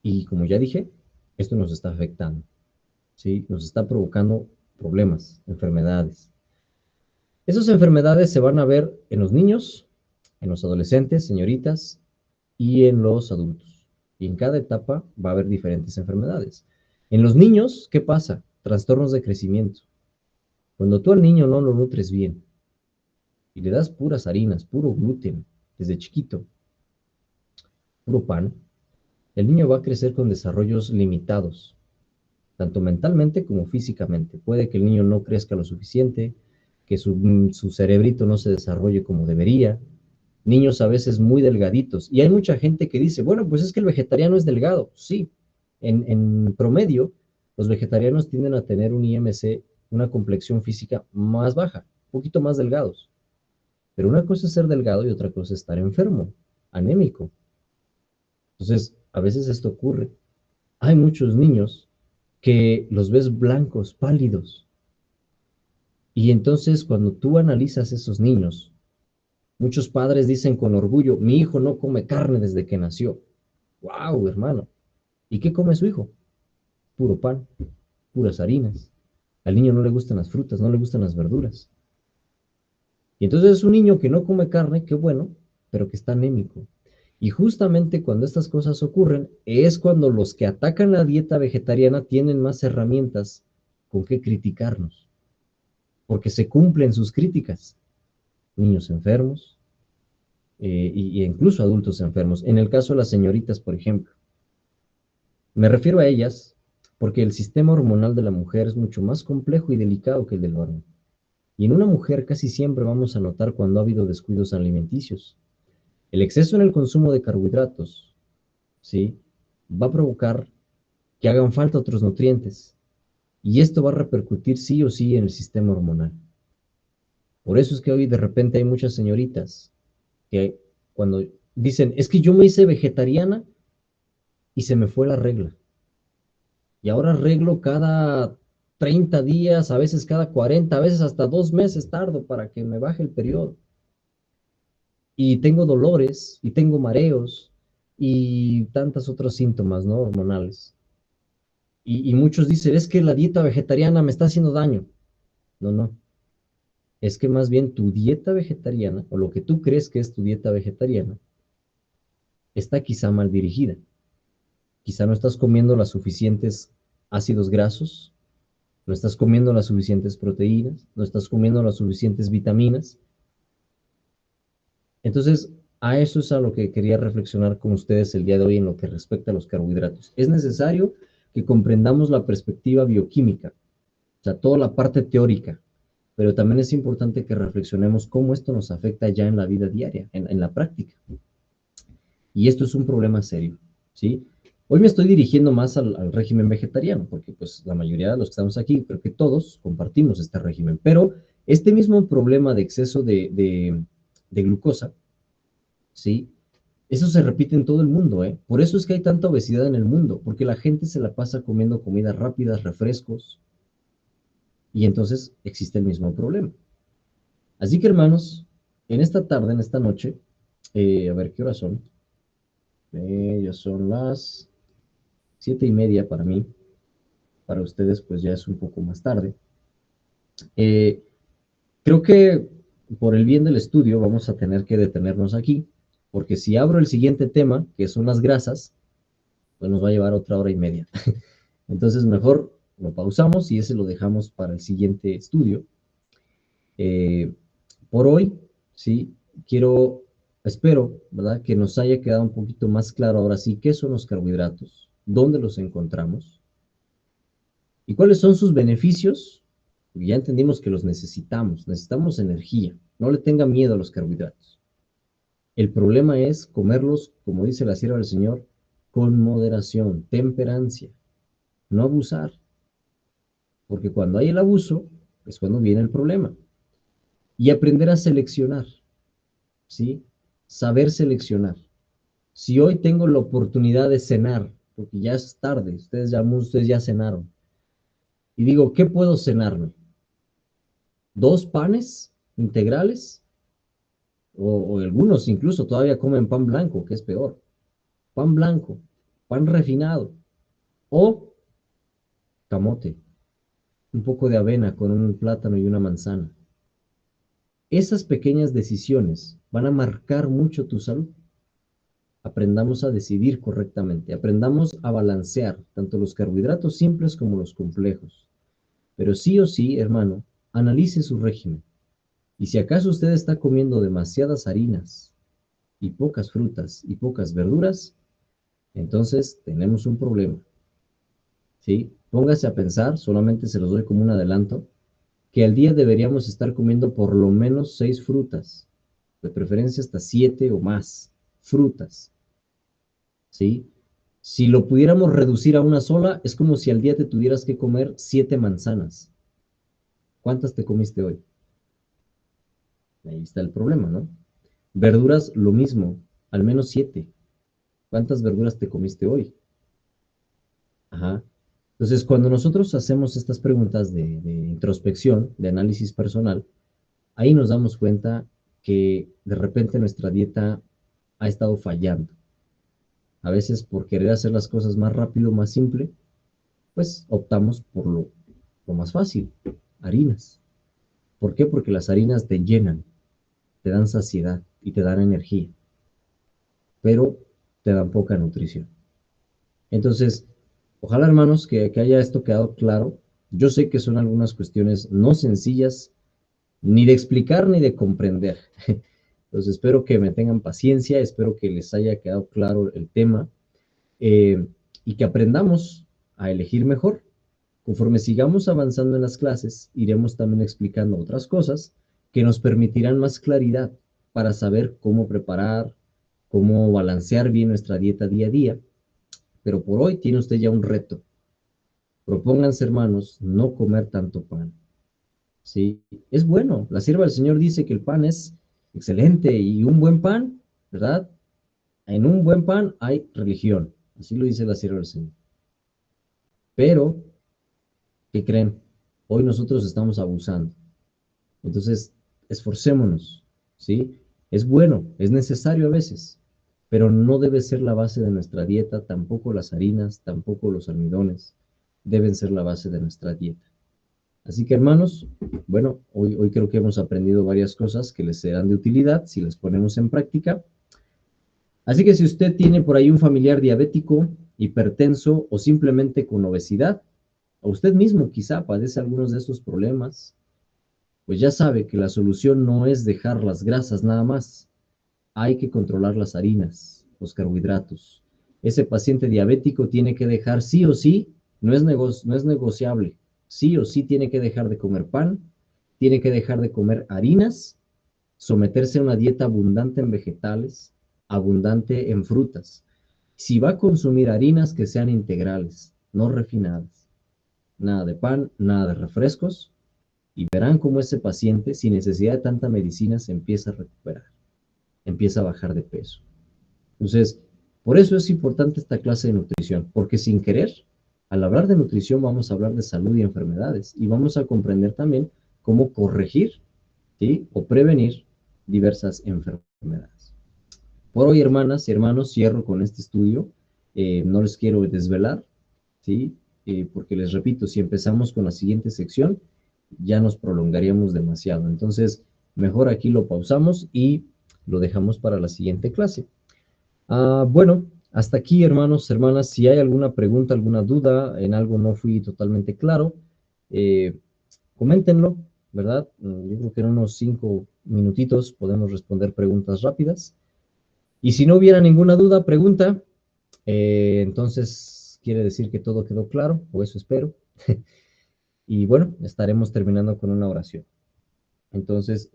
Y como ya dije, esto nos está afectando, ¿sí? Nos está provocando problemas, enfermedades. Esas enfermedades se van a ver en los niños, en los adolescentes, señoritas, y en los adultos. Y en cada etapa va a haber diferentes enfermedades. En los niños, ¿qué pasa? Trastornos de crecimiento. Cuando tú al niño no lo nutres bien y le das puras harinas, puro gluten desde chiquito, puro pan, el niño va a crecer con desarrollos limitados, tanto mentalmente como físicamente. Puede que el niño no crezca lo suficiente, que su cerebrito no se desarrolle como debería. Niños a veces muy delgaditos. Y hay mucha gente que dice, bueno, pues es que el vegetariano es delgado. Sí, en promedio, los vegetarianos tienden a tener un IMC, una complexión física más baja, un poquito más delgados. Pero una cosa es ser delgado y otra cosa es estar enfermo, anémico. Entonces, a veces esto ocurre. Hay muchos niños que los ves blancos, pálidos. Y entonces cuando tú analizas esos niños, muchos padres dicen con orgullo, mi hijo no come carne desde que nació. ¡Wow, hermano! ¿Y qué come su hijo? Puro pan, puras harinas. Al niño no le gustan las frutas, no le gustan las verduras. Y entonces es un niño que no come carne, qué bueno, pero que está anémico. Y justamente cuando estas cosas ocurren, es cuando los que atacan la dieta vegetariana tienen más herramientas con que criticarnos, porque se cumplen sus críticas. Niños enfermos y incluso adultos enfermos. En el caso de las señoritas, por ejemplo, me refiero a ellas porque el sistema hormonal de la mujer es mucho más complejo y delicado que el del varón. Y en una mujer casi siempre vamos a notar cuando ha habido descuidos alimenticios. El exceso en el consumo de carbohidratos, ¿sí? Va a provocar que hagan falta otros nutrientes. Y esto va a repercutir sí o sí en el sistema hormonal. Por eso es que hoy de repente hay muchas señoritas que cuando dicen, es que yo me hice vegetariana y se me fue la regla. Y ahora arreglo cada 30 días, a veces cada 40, a veces hasta 2 meses tardo para que me baje el periodo. Y tengo dolores, y tengo mareos, y tantos otros síntomas, ¿no? Hormonales. Y muchos dicen, es que la dieta vegetariana me está haciendo daño. No, no. Es que más bien tu dieta vegetariana, o lo que tú crees que es tu dieta vegetariana, está quizá mal dirigida. Quizá no estás comiendo las suficientes ácidos grasos, no estás comiendo las suficientes proteínas, no estás comiendo las suficientes vitaminas. Entonces, a eso es a lo que quería reflexionar con ustedes el día de hoy en lo que respecta a los carbohidratos. Es necesario que comprendamos la perspectiva bioquímica, o sea, toda la parte teórica, pero también es importante que reflexionemos cómo esto nos afecta ya en la vida diaria, en la práctica. Y esto es un problema serio, ¿sí? Hoy me estoy dirigiendo más al régimen vegetariano, porque pues la mayoría de los que estamos aquí, creo que todos compartimos este régimen, pero este mismo problema de exceso de glucosa, ¿sí? Eso se repite en todo el mundo, ¿eh? Por eso es que hay tanta obesidad en el mundo, porque la gente se la pasa comiendo comidas rápidas, refrescos, y entonces existe el mismo problema. Así que hermanos, en esta tarde, en esta noche, a ver qué horas son, ya son las 7:30 para mí, para ustedes pues ya es un poco más tarde. Eh, Creo que por el bien del estudio vamos a tener que detenernos aquí, porque si abro el siguiente tema, que son las grasas, pues nos va a llevar otra hora y media. Entonces mejor lo pausamos y ese lo dejamos para el siguiente estudio. Eh, por hoy, sí, espero, ¿verdad? Que nos haya quedado un poquito más claro ahora sí qué son los carbohidratos, dónde los encontramos y cuáles son sus beneficios. Porque ya entendimos que los necesitamos energía, no le tenga miedo a los carbohidratos. El problema es comerlos, como dice la sierva del Señor, con moderación, temperancia, no abusar, porque cuando hay el abuso es cuando viene el problema. Y aprender a seleccionar, ¿sí? Saber seleccionar. Si hoy tengo la oportunidad de cenar, porque ya es tarde, ustedes ya cenaron, y digo, ¿qué puedo cenarme? ¿2 panes integrales? O algunos incluso todavía comen pan blanco, que es peor. Pan blanco, pan refinado, o camote, un poco de avena con un plátano y una manzana. Esas pequeñas decisiones van a marcar mucho tu salud. Aprendamos a decidir correctamente, aprendamos a balancear tanto los carbohidratos simples como los complejos. Pero sí o sí, hermano, analice su régimen. Y si acaso usted está comiendo demasiadas harinas y pocas frutas y pocas verduras, entonces tenemos un problema. ¿Sí? Póngase a pensar, solamente se los doy como un adelanto, que al día deberíamos estar comiendo por lo menos 6 frutas, de preferencia hasta 7 o más frutas. ¿Sí? Si lo pudiéramos reducir a una sola, es como si al día te tuvieras que comer 7 manzanas. ¿Cuántas te comiste hoy? Ahí está el problema, ¿no? Verduras, lo mismo, al menos 7. ¿Cuántas verduras te comiste hoy? Ajá. Entonces, cuando nosotros hacemos estas preguntas de introspección, de análisis personal, ahí nos damos cuenta que de repente nuestra dieta ha estado fallando. A veces por querer hacer las cosas más rápido, más simple, pues optamos por lo más fácil, harinas. ¿Por qué? Porque las harinas te llenan, te dan saciedad y te dan energía. pero te dan poca nutrición. Entonces, ojalá hermanos que haya esto quedado claro. Yo sé que son algunas cuestiones no sencillas ni de explicar ni de comprender. Entonces, espero que me tengan paciencia, espero que les haya quedado claro el tema eh, y que aprendamos a elegir mejor. Conforme sigamos avanzando en las clases, iremos también explicando otras cosas que nos permitirán más claridad para saber cómo preparar, cómo balancear bien nuestra dieta día a día. Pero por hoy tiene usted ya un reto. Propónganse, hermanos, no comer tanto pan. ¿Sí? Es bueno. La sierva del Señor dice que el pan es excelente y un buen pan, ¿verdad? En un buen pan hay religión. Así lo dice la sierva del Señor. Pero, ¿qué creen? Hoy nosotros estamos abusando. Entonces, esforcémonos, ¿sí? Es bueno, es necesario a veces, pero no debe ser la base de nuestra dieta, tampoco las harinas, tampoco los almidones, deben ser la base de nuestra dieta. Así que hermanos, bueno, hoy creo que hemos aprendido varias cosas que les serán de utilidad si las ponemos en práctica. Así que si usted tiene por ahí un familiar diabético, hipertenso o simplemente con obesidad, o usted mismo quizá padece algunos de estos problemas, pues ya sabe que la solución no es dejar las grasas nada más, hay que controlar las harinas, los carbohidratos. Ese paciente diabético tiene que dejar sí o sí, no es negociable, sí o sí tiene que dejar de comer pan, tiene que dejar de comer harinas, someterse a una dieta abundante en vegetales, abundante en frutas. Si va a consumir harinas que sean integrales, no refinadas, nada de pan, nada de refrescos, y verán cómo ese paciente, sin necesidad de tanta medicina, se empieza a recuperar, empieza a bajar de peso. Entonces, por eso es importante esta clase de nutrición, porque sin querer, al hablar de nutrición vamos a hablar de salud y enfermedades y vamos a comprender también cómo corregir, ¿sí? O prevenir diversas enfermedades. Por hoy, hermanas y hermanos, cierro con este estudio. No les quiero desvelar, ¿sí? Porque les repito, si empezamos con la siguiente sección, ya nos prolongaríamos demasiado. Entonces, mejor aquí lo pausamos y lo dejamos para la siguiente clase. Bueno, hasta aquí, hermanos, hermanas. Si hay alguna pregunta, alguna duda, en algo no fui totalmente claro, eh, coméntenlo, ¿verdad? Yo creo que en unos 5 minutitos podemos responder preguntas rápidas. Y si no hubiera ninguna duda, pregunta, entonces quiere decir que todo quedó claro, o eso espero. Y bueno, estaremos terminando con una oración. Entonces,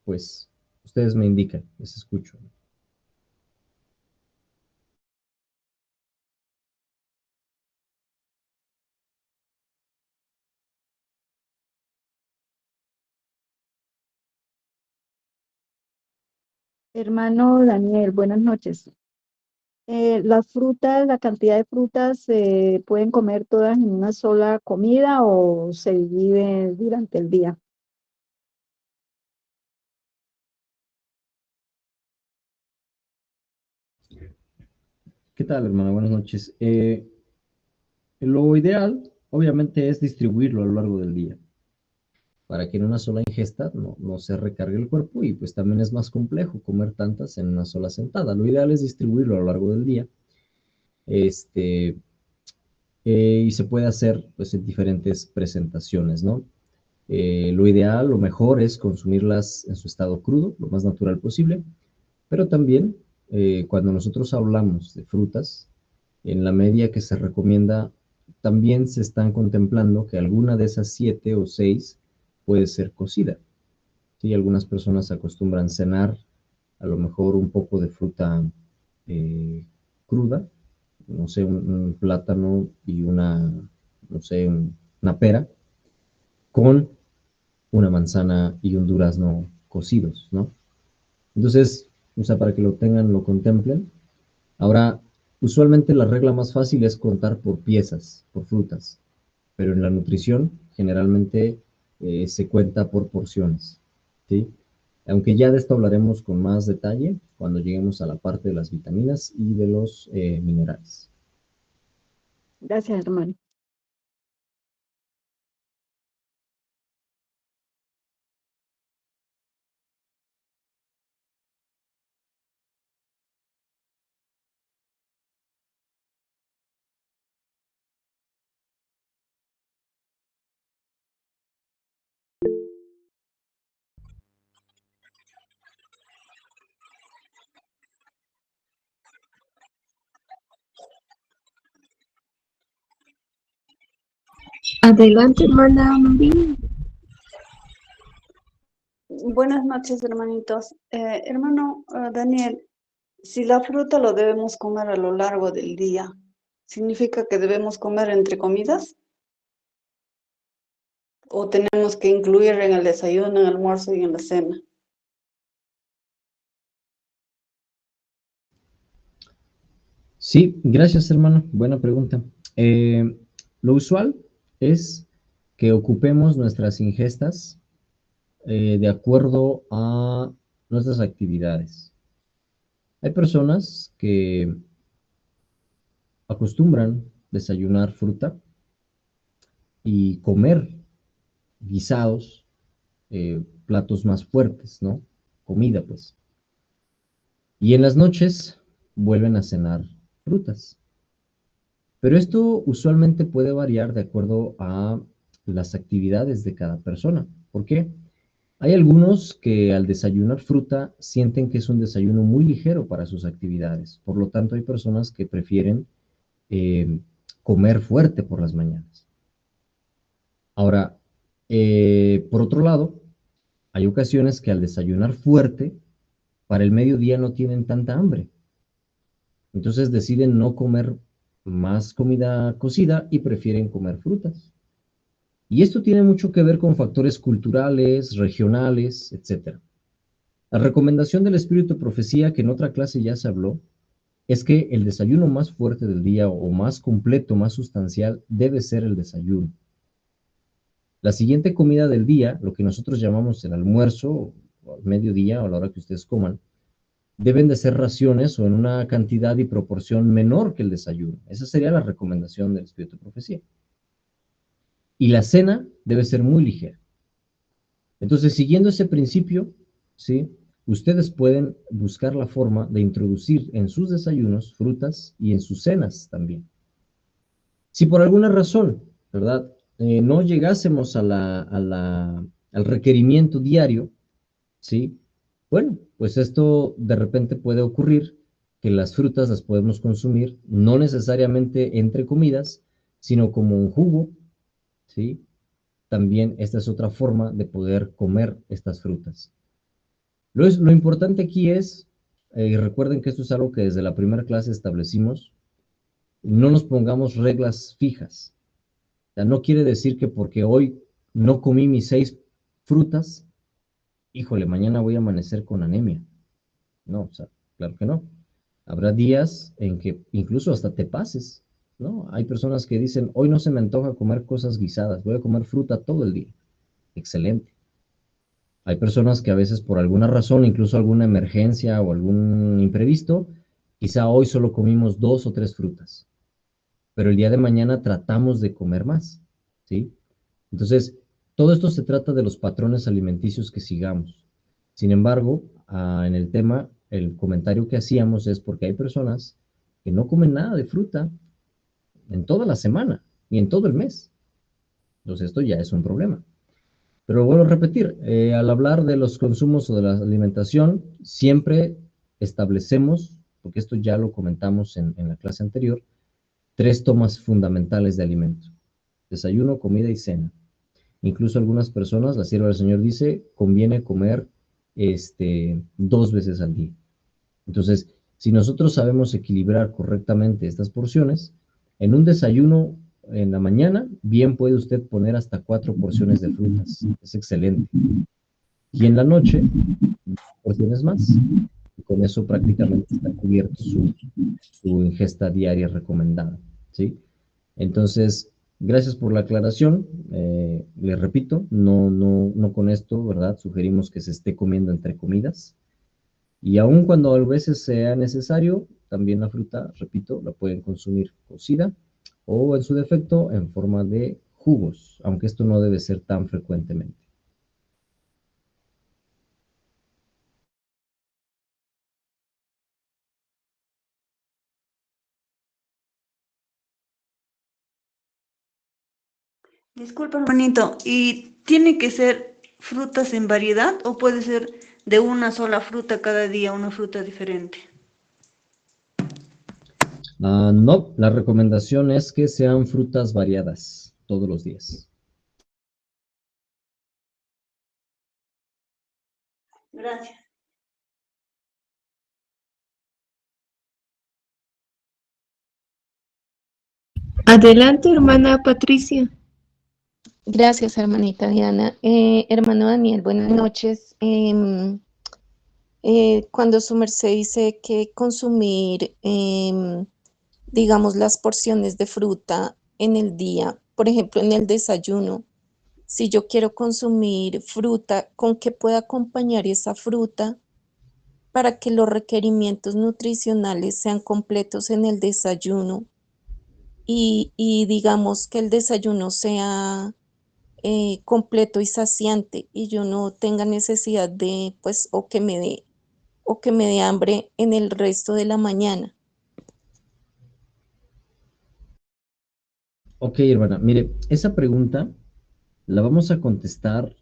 pues, ustedes me indican, les escucho. Hermano Daniel, buenas noches. ¿Las frutas, la cantidad de frutas, se pueden comer todas en una sola comida o se divide durante el día? ¿Qué tal, hermana? Buenas noches. Lo ideal, obviamente, es distribuirlo a lo largo del día, para que en una sola ingesta no se recargue el cuerpo y pues también es más complejo comer tantas en una sola sentada. Lo ideal es distribuirlo a lo largo del día, este, y se puede hacer pues en diferentes presentaciones, ¿no? Lo ideal, lo mejor es consumirlas en su estado crudo, lo más natural posible, pero también cuando nosotros hablamos de frutas, en la media que se recomienda, también se están contemplando que alguna de esas 7 o 6 puede ser cocida. Sí, algunas personas acostumbran cenar a lo mejor un poco de fruta eh, cruda, no sé, un plátano y no sé, una pera, con una manzana y un durazno cocidos, ¿no? Entonces, o sea, para que lo tengan, lo contemplen. Ahora, usualmente la regla más fácil es contar por piezas, por frutas, pero en la nutrición generalmente se cuenta por porciones, ¿sí? Aunque ya de esto hablaremos con más detalle cuando lleguemos a la parte de las vitaminas y de los minerales. Gracias, hermano. Adelante, hermana María. Buenas noches, hermanitos. Hermano Daniel, si la fruta lo debemos comer a lo largo del día, ¿significa que debemos comer entre comidas? ¿O tenemos que incluir en el desayuno, en el almuerzo y en la cena? Sí, gracias, hermano. Buena pregunta. Lo usual es que ocupemos nuestras ingestas de acuerdo a nuestras actividades. Hay personas que acostumbran desayunar fruta y comer guisados, platos más fuertes, ¿no? Comida, pues. Y en las noches vuelven a cenar frutas. Pero esto usualmente puede variar de acuerdo a las actividades de cada persona. ¿Por qué? Hay algunos que al desayunar fruta sienten que es un desayuno muy ligero para sus actividades. Por lo tanto, hay personas que prefieren eh, comer fuerte por las mañanas. Ahora, por otro lado, hay ocasiones que al desayunar fuerte, para el mediodía no tienen tanta hambre. Entonces deciden no comer más comida cocida y prefieren comer frutas. Y esto tiene mucho que ver con factores culturales, regionales, etc. La recomendación del espíritu de profecía, que en otra clase ya se habló, es que el desayuno más fuerte del día o más completo, más sustancial, debe ser el desayuno. La siguiente comida del día, lo que nosotros llamamos el almuerzo, o al mediodía, o a la hora que ustedes coman, deben de ser raciones o en una cantidad y proporción menor que el desayuno. Esa sería la recomendación del espíritu de profecía. Y la cena debe ser muy ligera. Entonces, siguiendo ese principio, ¿sí? Ustedes pueden buscar la forma de introducir en sus desayunos frutas y en sus cenas también. Si por alguna razón, ¿verdad? No llegásemos al requerimiento diario, ¿sí? Bueno, pues esto de repente puede ocurrir que las frutas las podemos consumir no necesariamente entre comidas, sino como un jugo, ¿sí? También esta es otra forma de poder comer estas frutas. Lo importante aquí es, y recuerden que esto es algo que desde la primera clase establecimos, no nos pongamos reglas fijas. O sea, no quiere decir que porque hoy no comí mis 6 frutas, híjole, mañana voy a amanecer con anemia. No, o sea, claro que no. Habrá días en que incluso hasta te pases, ¿no? Hay personas que dicen, hoy no se me antoja comer cosas guisadas, voy a comer fruta todo el día. Excelente. Hay personas que a veces por alguna razón, incluso alguna emergencia o algún imprevisto, quizá hoy solo comimos 2 o 3 frutas, pero el día de mañana tratamos de comer más, ¿sí? Entonces, todo esto se trata de los patrones alimenticios que sigamos. Sin embargo, en el tema, el comentario que hacíamos es porque hay personas que no comen nada de fruta en toda la semana y en todo el mes. Entonces, esto ya es un problema. Pero vuelvo a repetir, al hablar de los consumos o de la alimentación, siempre establecemos, porque esto ya lo comentamos en la clase anterior, 3 tomas fundamentales de alimento: desayuno, comida y cena. Incluso algunas personas, la sierva del Señor dice, conviene comer 2 veces al día. Entonces, si nosotros sabemos equilibrar correctamente estas porciones, en un desayuno en la mañana, bien puede usted poner hasta 4 porciones de frutas. Es excelente. Y en la noche, porciones más. Y con eso prácticamente está cubierto su ingesta diaria recomendada, ¿sí? Entonces, gracias por la aclaración. Le repito, no con esto, ¿verdad? Sugerimos que se esté comiendo entre comidas. Y aun cuando a veces sea necesario, también la fruta, repito, la pueden consumir cocida o en su defecto en forma de jugos, aunque esto no debe ser tan frecuentemente. Disculpa, hermanito, ¿y tiene que ser frutas en variedad o puede ser de una sola fruta cada día, una fruta diferente? No, la recomendación es que sean frutas variadas. todos los días. Gracias. Adelante, hermana Patricia. Gracias, hermanita Diana. Hermano Daniel, buenas noches. Cuando su merced dice que consumir, digamos, las porciones de fruta en el día, por ejemplo, en el desayuno, si yo quiero consumir fruta, ¿con qué puedo acompañar esa fruta para que los requerimientos nutricionales sean completos en el desayuno? Y digamos que el desayuno sea completo y saciante y yo no tenga necesidad de, pues, o que me dé hambre en el resto de la mañana. Ok, hermana, mire, esa pregunta la vamos a contestar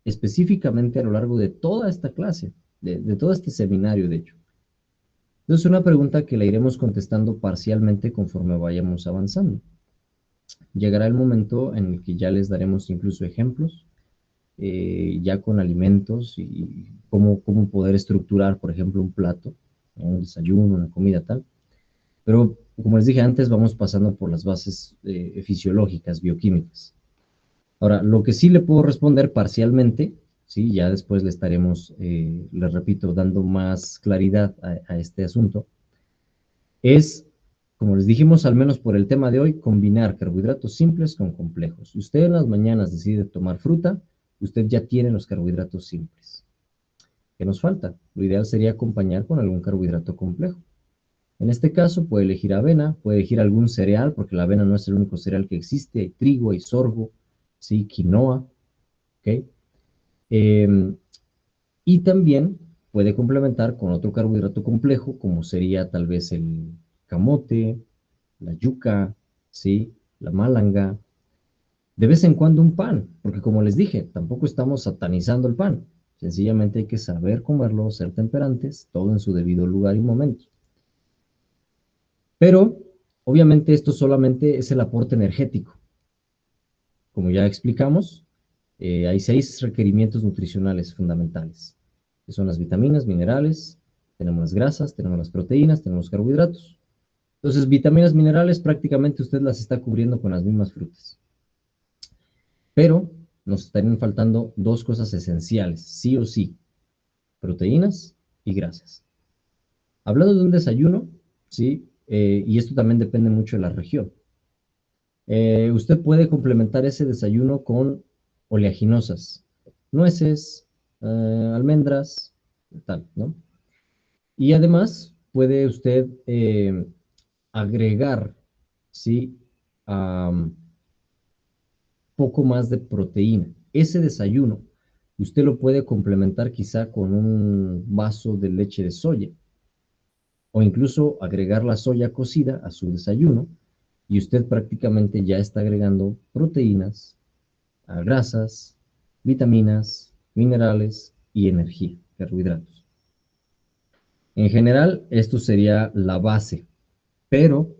específicamente a lo largo de toda esta clase, de todo este seminario, de hecho. Entonces, una pregunta que la iremos contestando parcialmente conforme vayamos avanzando. Llegará el momento en el que ya les daremos incluso ejemplos, ya con alimentos y cómo poder estructurar, por ejemplo, un plato, un desayuno, una comida tal. Pero, como les dije antes, vamos pasando por las bases fisiológicas, bioquímicas. Ahora, lo que sí le puedo responder parcialmente, sí, ya después le estaremos, les repito, dando más claridad a este asunto, es, como les dijimos, al menos por el tema de hoy, combinar carbohidratos simples con complejos. Si usted en las mañanas decide tomar fruta, usted ya tiene los carbohidratos simples. ¿Qué nos falta? Lo ideal sería acompañar con algún carbohidrato complejo. En este caso puede elegir avena, puede elegir algún cereal, porque la avena no es el único cereal que existe, hay trigo, hay sorgo, ¿sí? Quinoa, ¿ok? Y también puede complementar con otro carbohidrato complejo, como sería tal vez el camote, la yuca, ¿sí? La malanga. De vez en cuando un pan, porque como les dije, tampoco estamos satanizando el pan. Sencillamente hay que saber comerlo, ser temperantes, todo en su debido lugar y momento. Pero, obviamente, esto solamente es el aporte energético. Como ya explicamos, hay 6 requerimientos nutricionales fundamentales, que son las vitaminas, minerales, tenemos las grasas, tenemos las proteínas, tenemos los carbohidratos. Entonces, vitaminas, minerales, prácticamente usted las está cubriendo con las mismas frutas. Pero nos estarían faltando 2 cosas esenciales, sí o sí, proteínas y grasas. Hablando de un desayuno, ¿sí? Y esto también depende mucho de la región. Usted puede complementar ese desayuno con oleaginosas, nueces, almendras, tal, ¿no? Y además puede usted agregar, ¿sí? Poco más de proteína. Ese desayuno usted lo puede complementar quizá con un vaso de leche de soya o incluso agregar la soya cocida a su desayuno y usted prácticamente ya está agregando proteínas, grasas, vitaminas, minerales y energía, carbohidratos. En general, esto sería la base, pero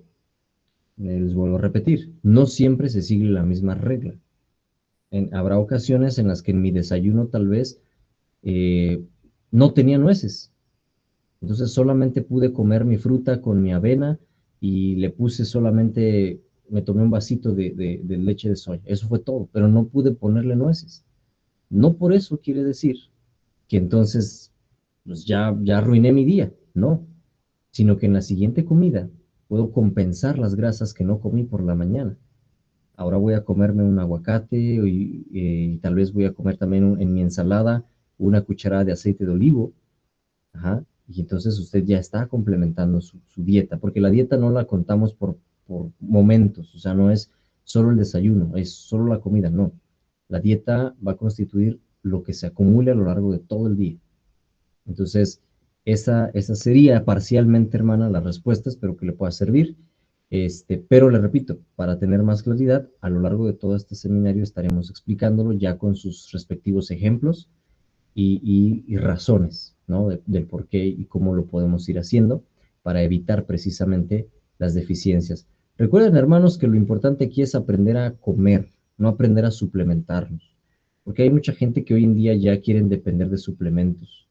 les vuelvo a repetir, no siempre se sigue la misma regla. Habrá ocasiones en las que en mi desayuno tal vez no tenía nueces. Entonces solamente pude comer mi fruta con mi avena y le puse solamente, me tomé un vasito de leche de soya. Eso fue todo, pero no pude ponerle nueces. No por eso quiere decir que entonces pues ya arruiné mi día, no, sino que en la siguiente comida puedo compensar las grasas que no comí por la mañana. Ahora voy a comerme un aguacate y tal vez voy a comer también en mi ensalada una cucharada de aceite de olivo. Ajá, y entonces usted ya está complementando su dieta, porque la dieta no la contamos por momentos, o sea, no es solo el desayuno, es solo la comida, no. La dieta va a constituir lo que se acumule a lo largo de todo el día. Entonces, esa sería parcialmente, hermana, la respuesta, espero que le pueda servir. Pero le repito, para tener más claridad, a lo largo de todo este seminario estaremos explicándolo ya con sus respectivos ejemplos y razones, ¿no? Del por qué y cómo lo podemos ir haciendo para evitar precisamente las deficiencias. Recuerden, hermanos, que lo importante aquí es aprender a comer, no aprender a suplementarnos, porque hay mucha gente que hoy en día ya quieren depender de suplementos.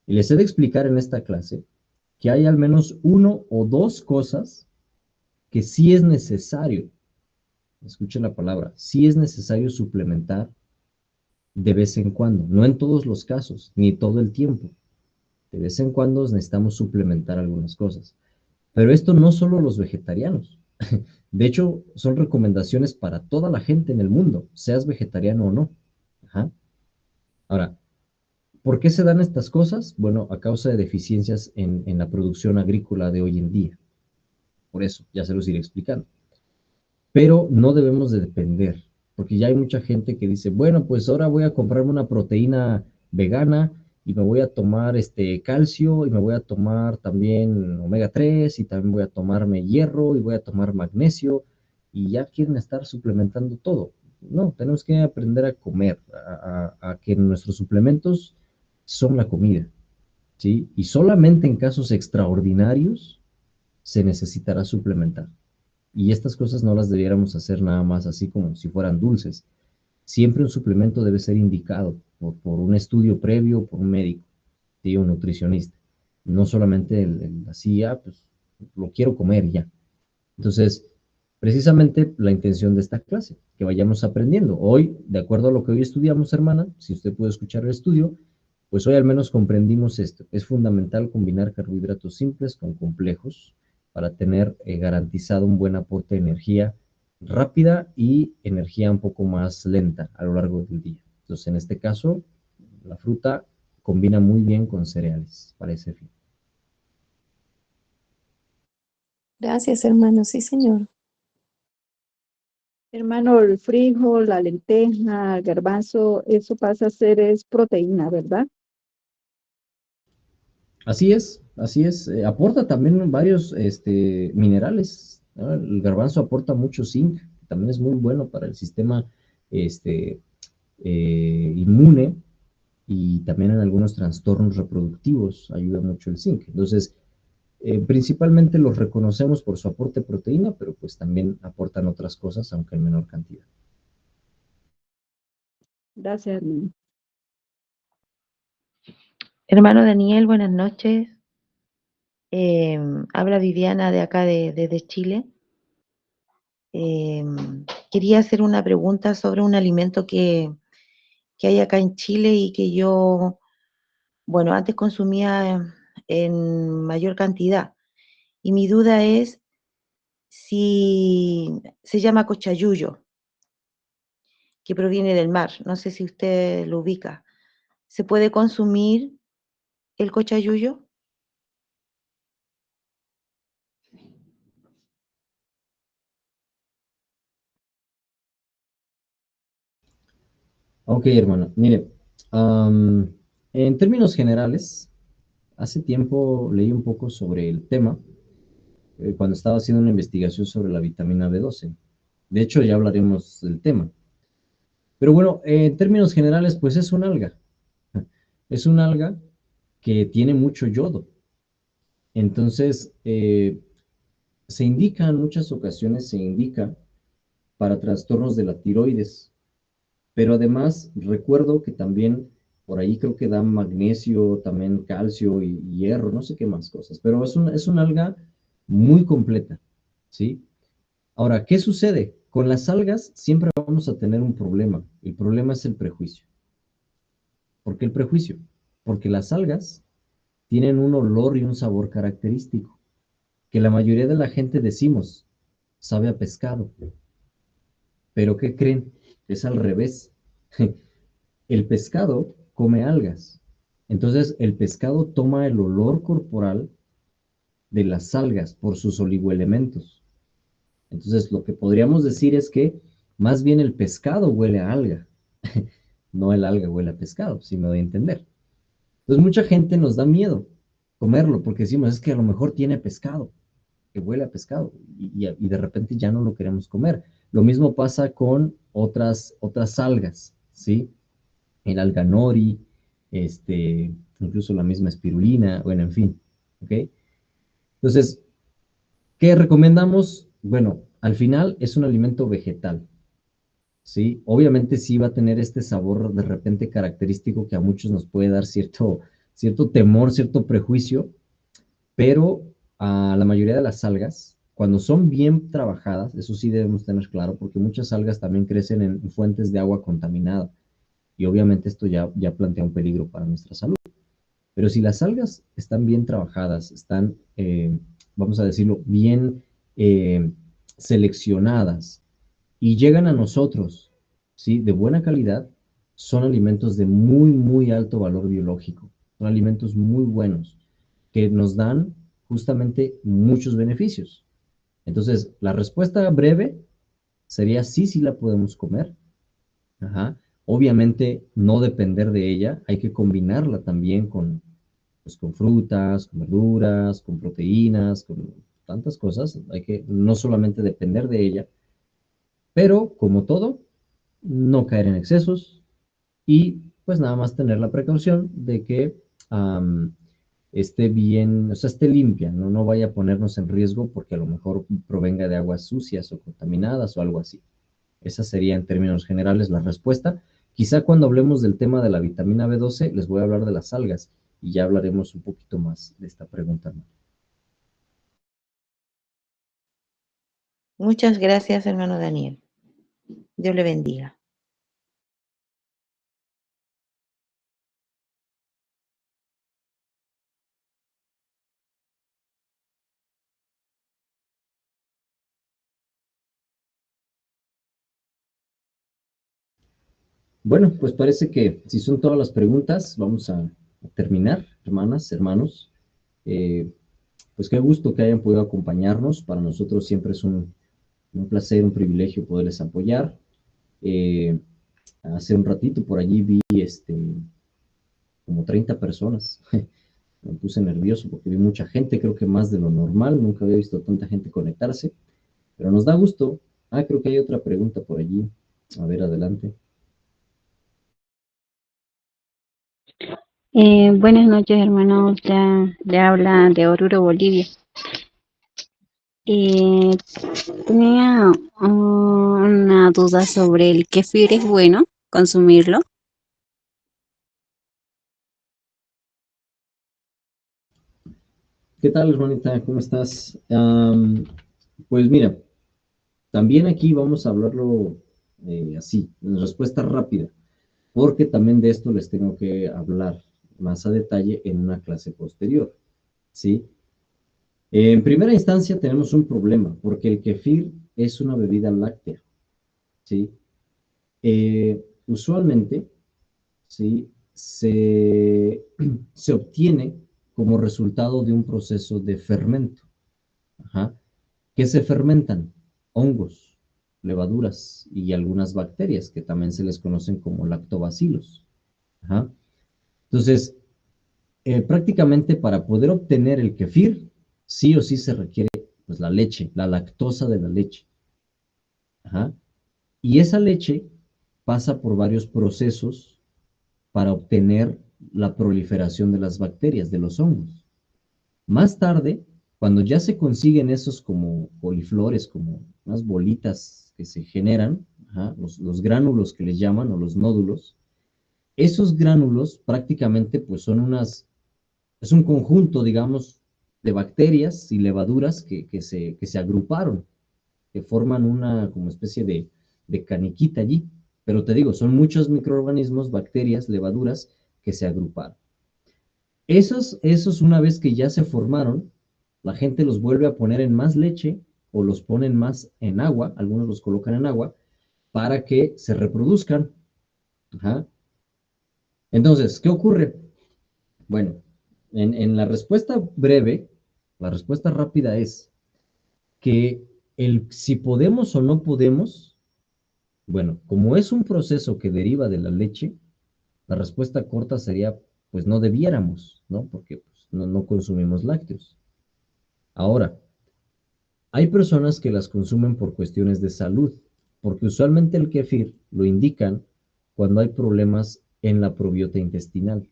Y les he de explicar en esta clase que hay al menos uno o dos cosas que sí es necesario, escuchen la palabra, sí es necesario suplementar de vez en cuando, no en todos los casos, ni todo el tiempo. De vez en cuando necesitamos suplementar algunas cosas. Pero esto no solo los vegetarianos. De hecho, son recomendaciones para toda la gente en el mundo, seas vegetariano o no. Ajá. Ahora, ¿por qué se dan estas cosas? Bueno, a causa de deficiencias en la producción agrícola de hoy en día. Por eso, ya se los iré explicando. Pero no debemos de depender, porque ya hay mucha gente que dice, bueno, pues ahora voy a comprarme una proteína vegana y me voy a tomar calcio y me voy a tomar también omega 3 y también voy a tomarme hierro y voy a tomar magnesio y ya quieren estar suplementando todo. No, tenemos que aprender a comer, a que nuestros suplementos son la comida, ¿sí? Y solamente en casos extraordinarios se necesitará suplementar. Y estas cosas no las debiéramos hacer nada más así como si fueran dulces. Siempre un suplemento debe ser indicado por un estudio previo, por un médico, ¿sí? Un nutricionista. No solamente así, pues lo quiero comer ya. Entonces, precisamente la intención de esta clase, que vayamos aprendiendo. Hoy, de acuerdo a lo que hoy estudiamos, hermana, si usted puede escuchar el estudio, pues hoy al menos comprendimos esto. Es fundamental combinar carbohidratos simples con complejos para tener garantizado un buen aporte de energía rápida y energía un poco más lenta a lo largo del día. Entonces, en este caso, la fruta combina muy bien con cereales para ese fin. Gracias, hermano. Sí, señor. Hermano, el frijol, la lenteja, el garbanzo, eso pasa a ser es proteína, ¿verdad? Así es. Aporta también varios minerales, ¿no? El garbanzo aporta mucho zinc, que también es muy bueno para el sistema este, inmune y también en algunos trastornos reproductivos ayuda mucho el zinc. Entonces, principalmente los reconocemos por su aporte de proteína, pero pues también aportan otras cosas, aunque en menor cantidad. Gracias, hermano. Hermano Daniel, buenas noches. Habla Viviana de acá de Chile. Quería hacer una pregunta sobre un alimento que hay acá en Chile y que yo, bueno, antes consumía en mayor cantidad. Y mi duda es si se llama cochayuyo, que proviene del mar. No sé si usted lo ubica. ¿Se puede consumir el cochayuyo? Ok, hermano, mire, en términos generales, hace tiempo leí un poco sobre el tema cuando estaba haciendo una investigación sobre la vitamina B12. De hecho, ya hablaremos del tema. Pero bueno, en términos generales, pues es un alga. Es un alga que tiene mucho yodo. Entonces, se indica en muchas ocasiones, se indica para trastornos de la tiroides. Pero además, recuerdo que también por ahí creo que dan magnesio, también calcio y hierro, no sé qué más cosas. Pero es un alga muy completa, ¿sí? Ahora, ¿qué sucede? Con las algas siempre vamos a tener un problema. El problema es el prejuicio. ¿Por qué el prejuicio? Porque las algas tienen un olor y un sabor característico, que la mayoría de la gente decimos, sabe a pescado. Pero ¿qué creen? Es al revés. El pescado come algas. Entonces, el pescado toma el olor corporal de las algas por sus oligoelementos. Entonces, lo que podríamos decir es que más bien el pescado huele a alga, no el alga huele a pescado, si me doy a entender. Entonces, mucha gente nos da miedo comerlo porque decimos, es que a lo mejor tiene pescado, que huele a pescado, y de repente ya no lo queremos comer. Lo mismo pasa con otras algas, ¿sí? El alga nori, incluso la misma espirulina, bueno, en fin, ¿ok? Entonces, ¿qué recomendamos? Bueno, al final es un alimento vegetal, ¿sí? Obviamente sí va a tener este sabor de repente característico que a muchos nos puede dar cierto temor, cierto prejuicio, pero a la mayoría de las algas, cuando son bien trabajadas, eso sí debemos tener claro, porque muchas algas también crecen en fuentes de agua contaminada, y obviamente esto ya plantea un peligro para nuestra salud. Pero si las algas están bien trabajadas, están, vamos a decirlo, bien eh, seleccionadas y llegan a nosotros, ¿sí? De buena calidad, son alimentos de muy, muy alto valor biológico. Son alimentos muy buenos que nos dan justamente muchos beneficios. Entonces, la respuesta breve sería sí, sí la podemos comer. Ajá. Obviamente, no depender de ella, hay que combinarla también pues, con frutas, con verduras, con proteínas, con tantas cosas. Hay que no solamente depender de ella, pero como todo, no caer en excesos y pues nada más tener la precaución de que esté bien, o sea, esté limpia, ¿no? No vaya a ponernos en riesgo porque a lo mejor provenga de aguas sucias o contaminadas o algo así. Esa sería en términos generales la respuesta. Quizá cuando hablemos del tema de la vitamina B12 les voy a hablar de las algas y ya hablaremos un poquito más de esta pregunta, ¿no? Muchas gracias, hermano Daniel. Dios le bendiga. Bueno, pues parece que si son todas las preguntas, vamos a terminar, hermanas, hermanos. Eh, pues qué gusto que hayan podido acompañarnos. Para nosotros siempre es un placer, un privilegio poderles apoyar. Eh, Hace un ratito por allí vi como 30 personas. Me puse nervioso porque vi mucha gente, creo que más de lo normal. Nunca había visto tanta gente conectarse, pero nos da gusto. Ah, creo que hay otra pregunta por allí. A ver, adelante. Buenas noches, hermanos. Ya le habla de Oruro, Bolivia. Eh, Tenía una duda sobre el kéfir. ¿Es bueno consumirlo? ¿Qué tal, hermanita? ¿Cómo estás? Pues mira, también aquí vamos a hablarlo así, en respuesta rápida, porque también de esto les tengo que hablar más a detalle en una clase posterior, ¿sí? En primera instancia tenemos un problema, porque el kefir es una bebida láctea, ¿sí? Usualmente, ¿sí? Se obtiene como resultado de un proceso de fermento. Ajá. ¿Qué se fermentan? Hongos, levaduras y algunas bacterias que también se les conocen como lactobacilos. Ajá. Entonces, prácticamente para poder obtener el kefir, sí o sí se requiere pues, la leche, la lactosa de la leche. Ajá. Y esa leche pasa por varios procesos para obtener la proliferación de las bacterias, de los hongos. Más tarde, cuando ya se consiguen esos como coliflores, como unas bolitas que se generan, ajá, los gránulos que les llaman o los nódulos, esos gránulos prácticamente pues son es un conjunto, digamos, de bacterias y levaduras que se agruparon, que forman una como especie de caniquita allí. Pero te digo, son muchos microorganismos, bacterias, levaduras que se agruparon. Esos una vez que ya se formaron, la gente los vuelve a poner en más leche o los ponen más en agua, algunos los colocan en agua, para que se reproduzcan. Ajá. Entonces, ¿qué ocurre? Bueno, en la respuesta breve, la respuesta rápida es que si podemos o no podemos, bueno, como es un proceso que deriva de la leche, la respuesta corta sería, pues no debiéramos, ¿no? Porque pues, no consumimos lácteos. Ahora, hay personas que las consumen por cuestiones de salud, porque usualmente el kefir lo indican cuando hay problemas en la probiota intestinal.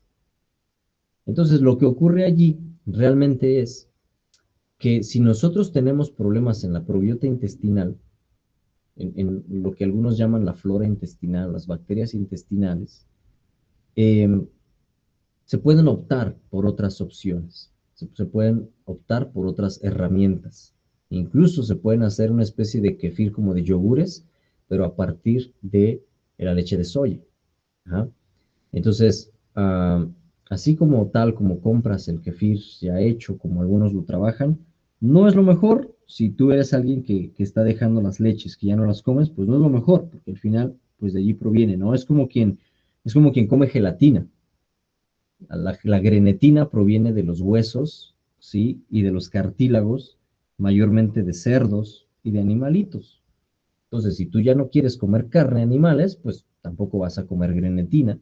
Entonces, lo que ocurre allí realmente es que si nosotros tenemos problemas en la probiota intestinal, en lo que algunos llaman la flora intestinal, las bacterias intestinales, se pueden optar por otras opciones, se pueden optar por otras herramientas. Incluso se pueden hacer una especie de kefir como de yogures, pero a partir de la leche de soya. Ajá. Entonces, así como tal, como compras el kefir ya hecho, como algunos lo trabajan, no es lo mejor. Si tú eres alguien que está dejando las leches, que ya no las comes, pues no es lo mejor, porque al final, pues de allí proviene, ¿no? Es como quien come gelatina. La grenetina proviene de los huesos, ¿sí? Y de los cartílagos, mayormente de cerdos y de animalitos. Entonces, si tú ya no quieres comer carne de animales, pues tampoco vas a comer grenetina,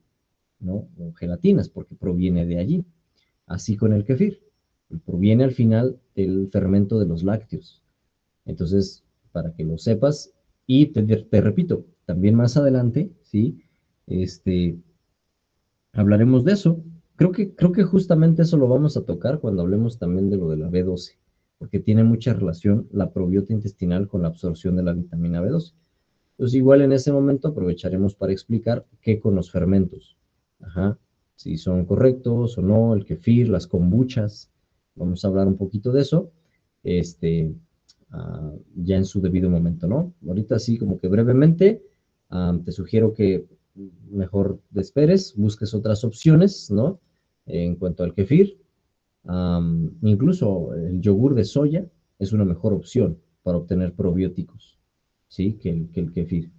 ¿no? O gelatinas, porque proviene de allí. Así con el kefir, proviene al final del fermento de los lácteos. Entonces, para que lo sepas, y te repito, también más adelante, ¿sí? Hablaremos de eso. Creo que justamente eso lo vamos a tocar cuando hablemos también de lo de la B12, porque tiene mucha relación la probiota intestinal con la absorción de la vitamina B12. Entonces, igual en ese momento aprovecharemos para explicar qué con los fermentos. Ajá, si son correctos o no, el kefir, las kombuchas. Vamos a hablar un poquito de eso, ya en su debido momento, ¿no? Ahorita sí, como que brevemente, te sugiero que mejor te esperes, busques otras opciones, ¿no? En cuanto al kefir, incluso el yogur de soya es una mejor opción para obtener probióticos, ¿sí? Que el kefir.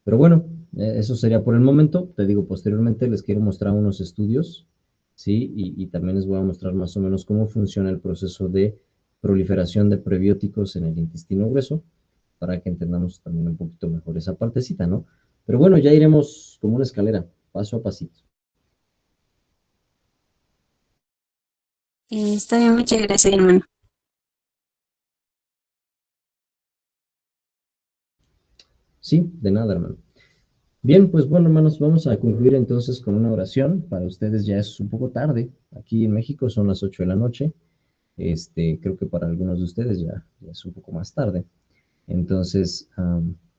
Pero bueno, eso sería por el momento. Te digo, posteriormente les quiero mostrar unos estudios, ¿sí? Y también les voy a mostrar más o menos cómo funciona el proceso de proliferación de prebióticos en el intestino grueso, para que entendamos también un poquito mejor esa partecita, ¿no? Pero bueno, ya iremos como una escalera, paso a pasito. Está bien, muchas gracias, hermano. Sí, de nada, hermano. Bien, pues bueno, hermanos, vamos a concluir entonces con una oración. Para ustedes ya es un poco tarde. Aquí en México son las 8 de la noche. Creo que para algunos de ustedes ya es un poco más tarde. Entonces,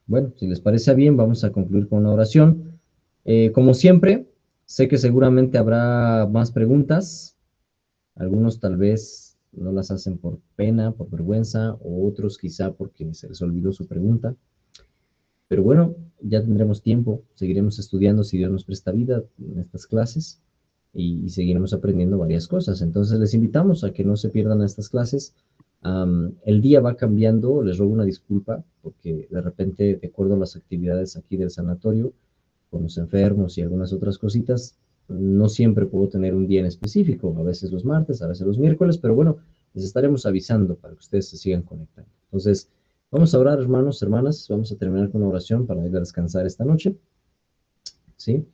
bueno, si les parece bien, vamos a concluir con una oración. Como siempre, sé que seguramente habrá más preguntas. Algunos tal vez no las hacen por pena, por vergüenza, o otros quizá porque se les olvidó su pregunta. Pero bueno, ya tendremos tiempo, seguiremos estudiando si Dios nos presta vida en estas clases y seguiremos aprendiendo varias cosas. Entonces les invitamos a que no se pierdan estas clases. El día va cambiando, les ruego una disculpa porque de repente, de acuerdo a las actividades aquí del sanatorio, con los enfermos y algunas otras cositas, no siempre puedo tener un día en específico, a veces los martes, a veces los miércoles, pero bueno, les estaremos avisando para que ustedes se sigan conectando. Entonces, vamos a orar, hermanos, hermanas, vamos a terminar con una oración para ir a descansar esta noche, ¿sí?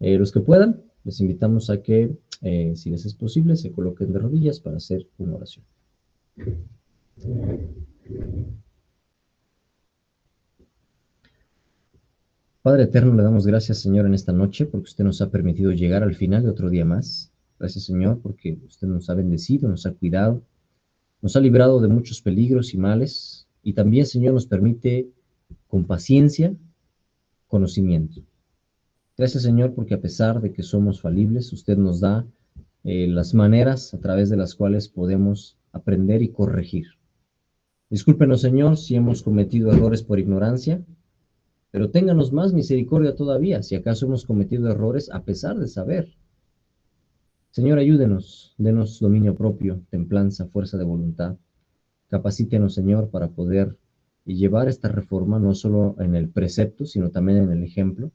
Los que puedan, les invitamos a que, si les es posible, se coloquen de rodillas para hacer una oración. Padre eterno, le damos gracias, Señor, en esta noche, porque usted nos ha permitido llegar al final de otro día más. Gracias, Señor, porque usted nos ha bendecido, nos ha cuidado, nos ha librado de muchos peligros y males, y también, Señor, nos permite, con paciencia, conocimiento. Gracias, Señor, porque a pesar de que somos falibles, usted nos da las maneras a través de las cuales podemos aprender y corregir. Discúlpenos, Señor, si hemos cometido errores por ignorancia, pero ténganos más misericordia todavía, si acaso hemos cometido errores a pesar de saber. Señor, ayúdenos, denos dominio propio, templanza, fuerza de voluntad. Capacítenos, Señor, para poder llevar esta reforma no solo en el precepto, sino también en el ejemplo.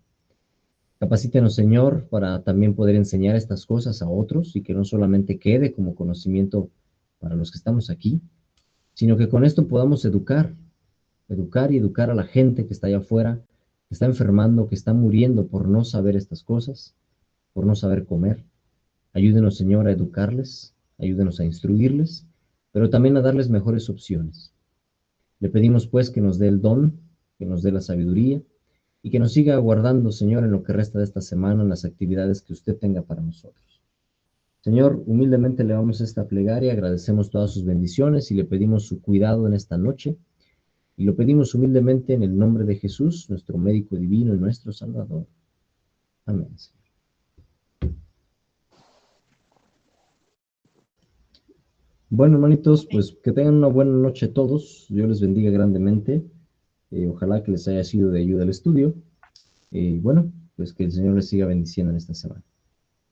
Capacítenos, Señor, para también poder enseñar estas cosas a otros y que no solamente quede como conocimiento para los que estamos aquí, sino que con esto podamos educar y educar a la gente que está allá afuera, que está enfermando, que está muriendo por no saber estas cosas, por no saber comer. Ayúdenos, Señor, a educarles, ayúdenos a instruirles, pero también a darles mejores opciones. Le pedimos, pues, que nos dé el don, que nos dé la sabiduría, y que nos siga guardando, Señor, en lo que resta de esta semana, en las actividades que usted tenga para nosotros. Señor, humildemente le damos esta plegaria, agradecemos todas sus bendiciones y le pedimos su cuidado en esta noche. Y lo pedimos humildemente en el nombre de Jesús, nuestro médico divino y nuestro Salvador. Amén. Bueno, hermanitos, pues que tengan una buena noche todos. Dios les bendiga grandemente. Ojalá que les haya sido de ayuda el estudio. Bueno, pues que el Señor les siga bendiciendo en esta semana.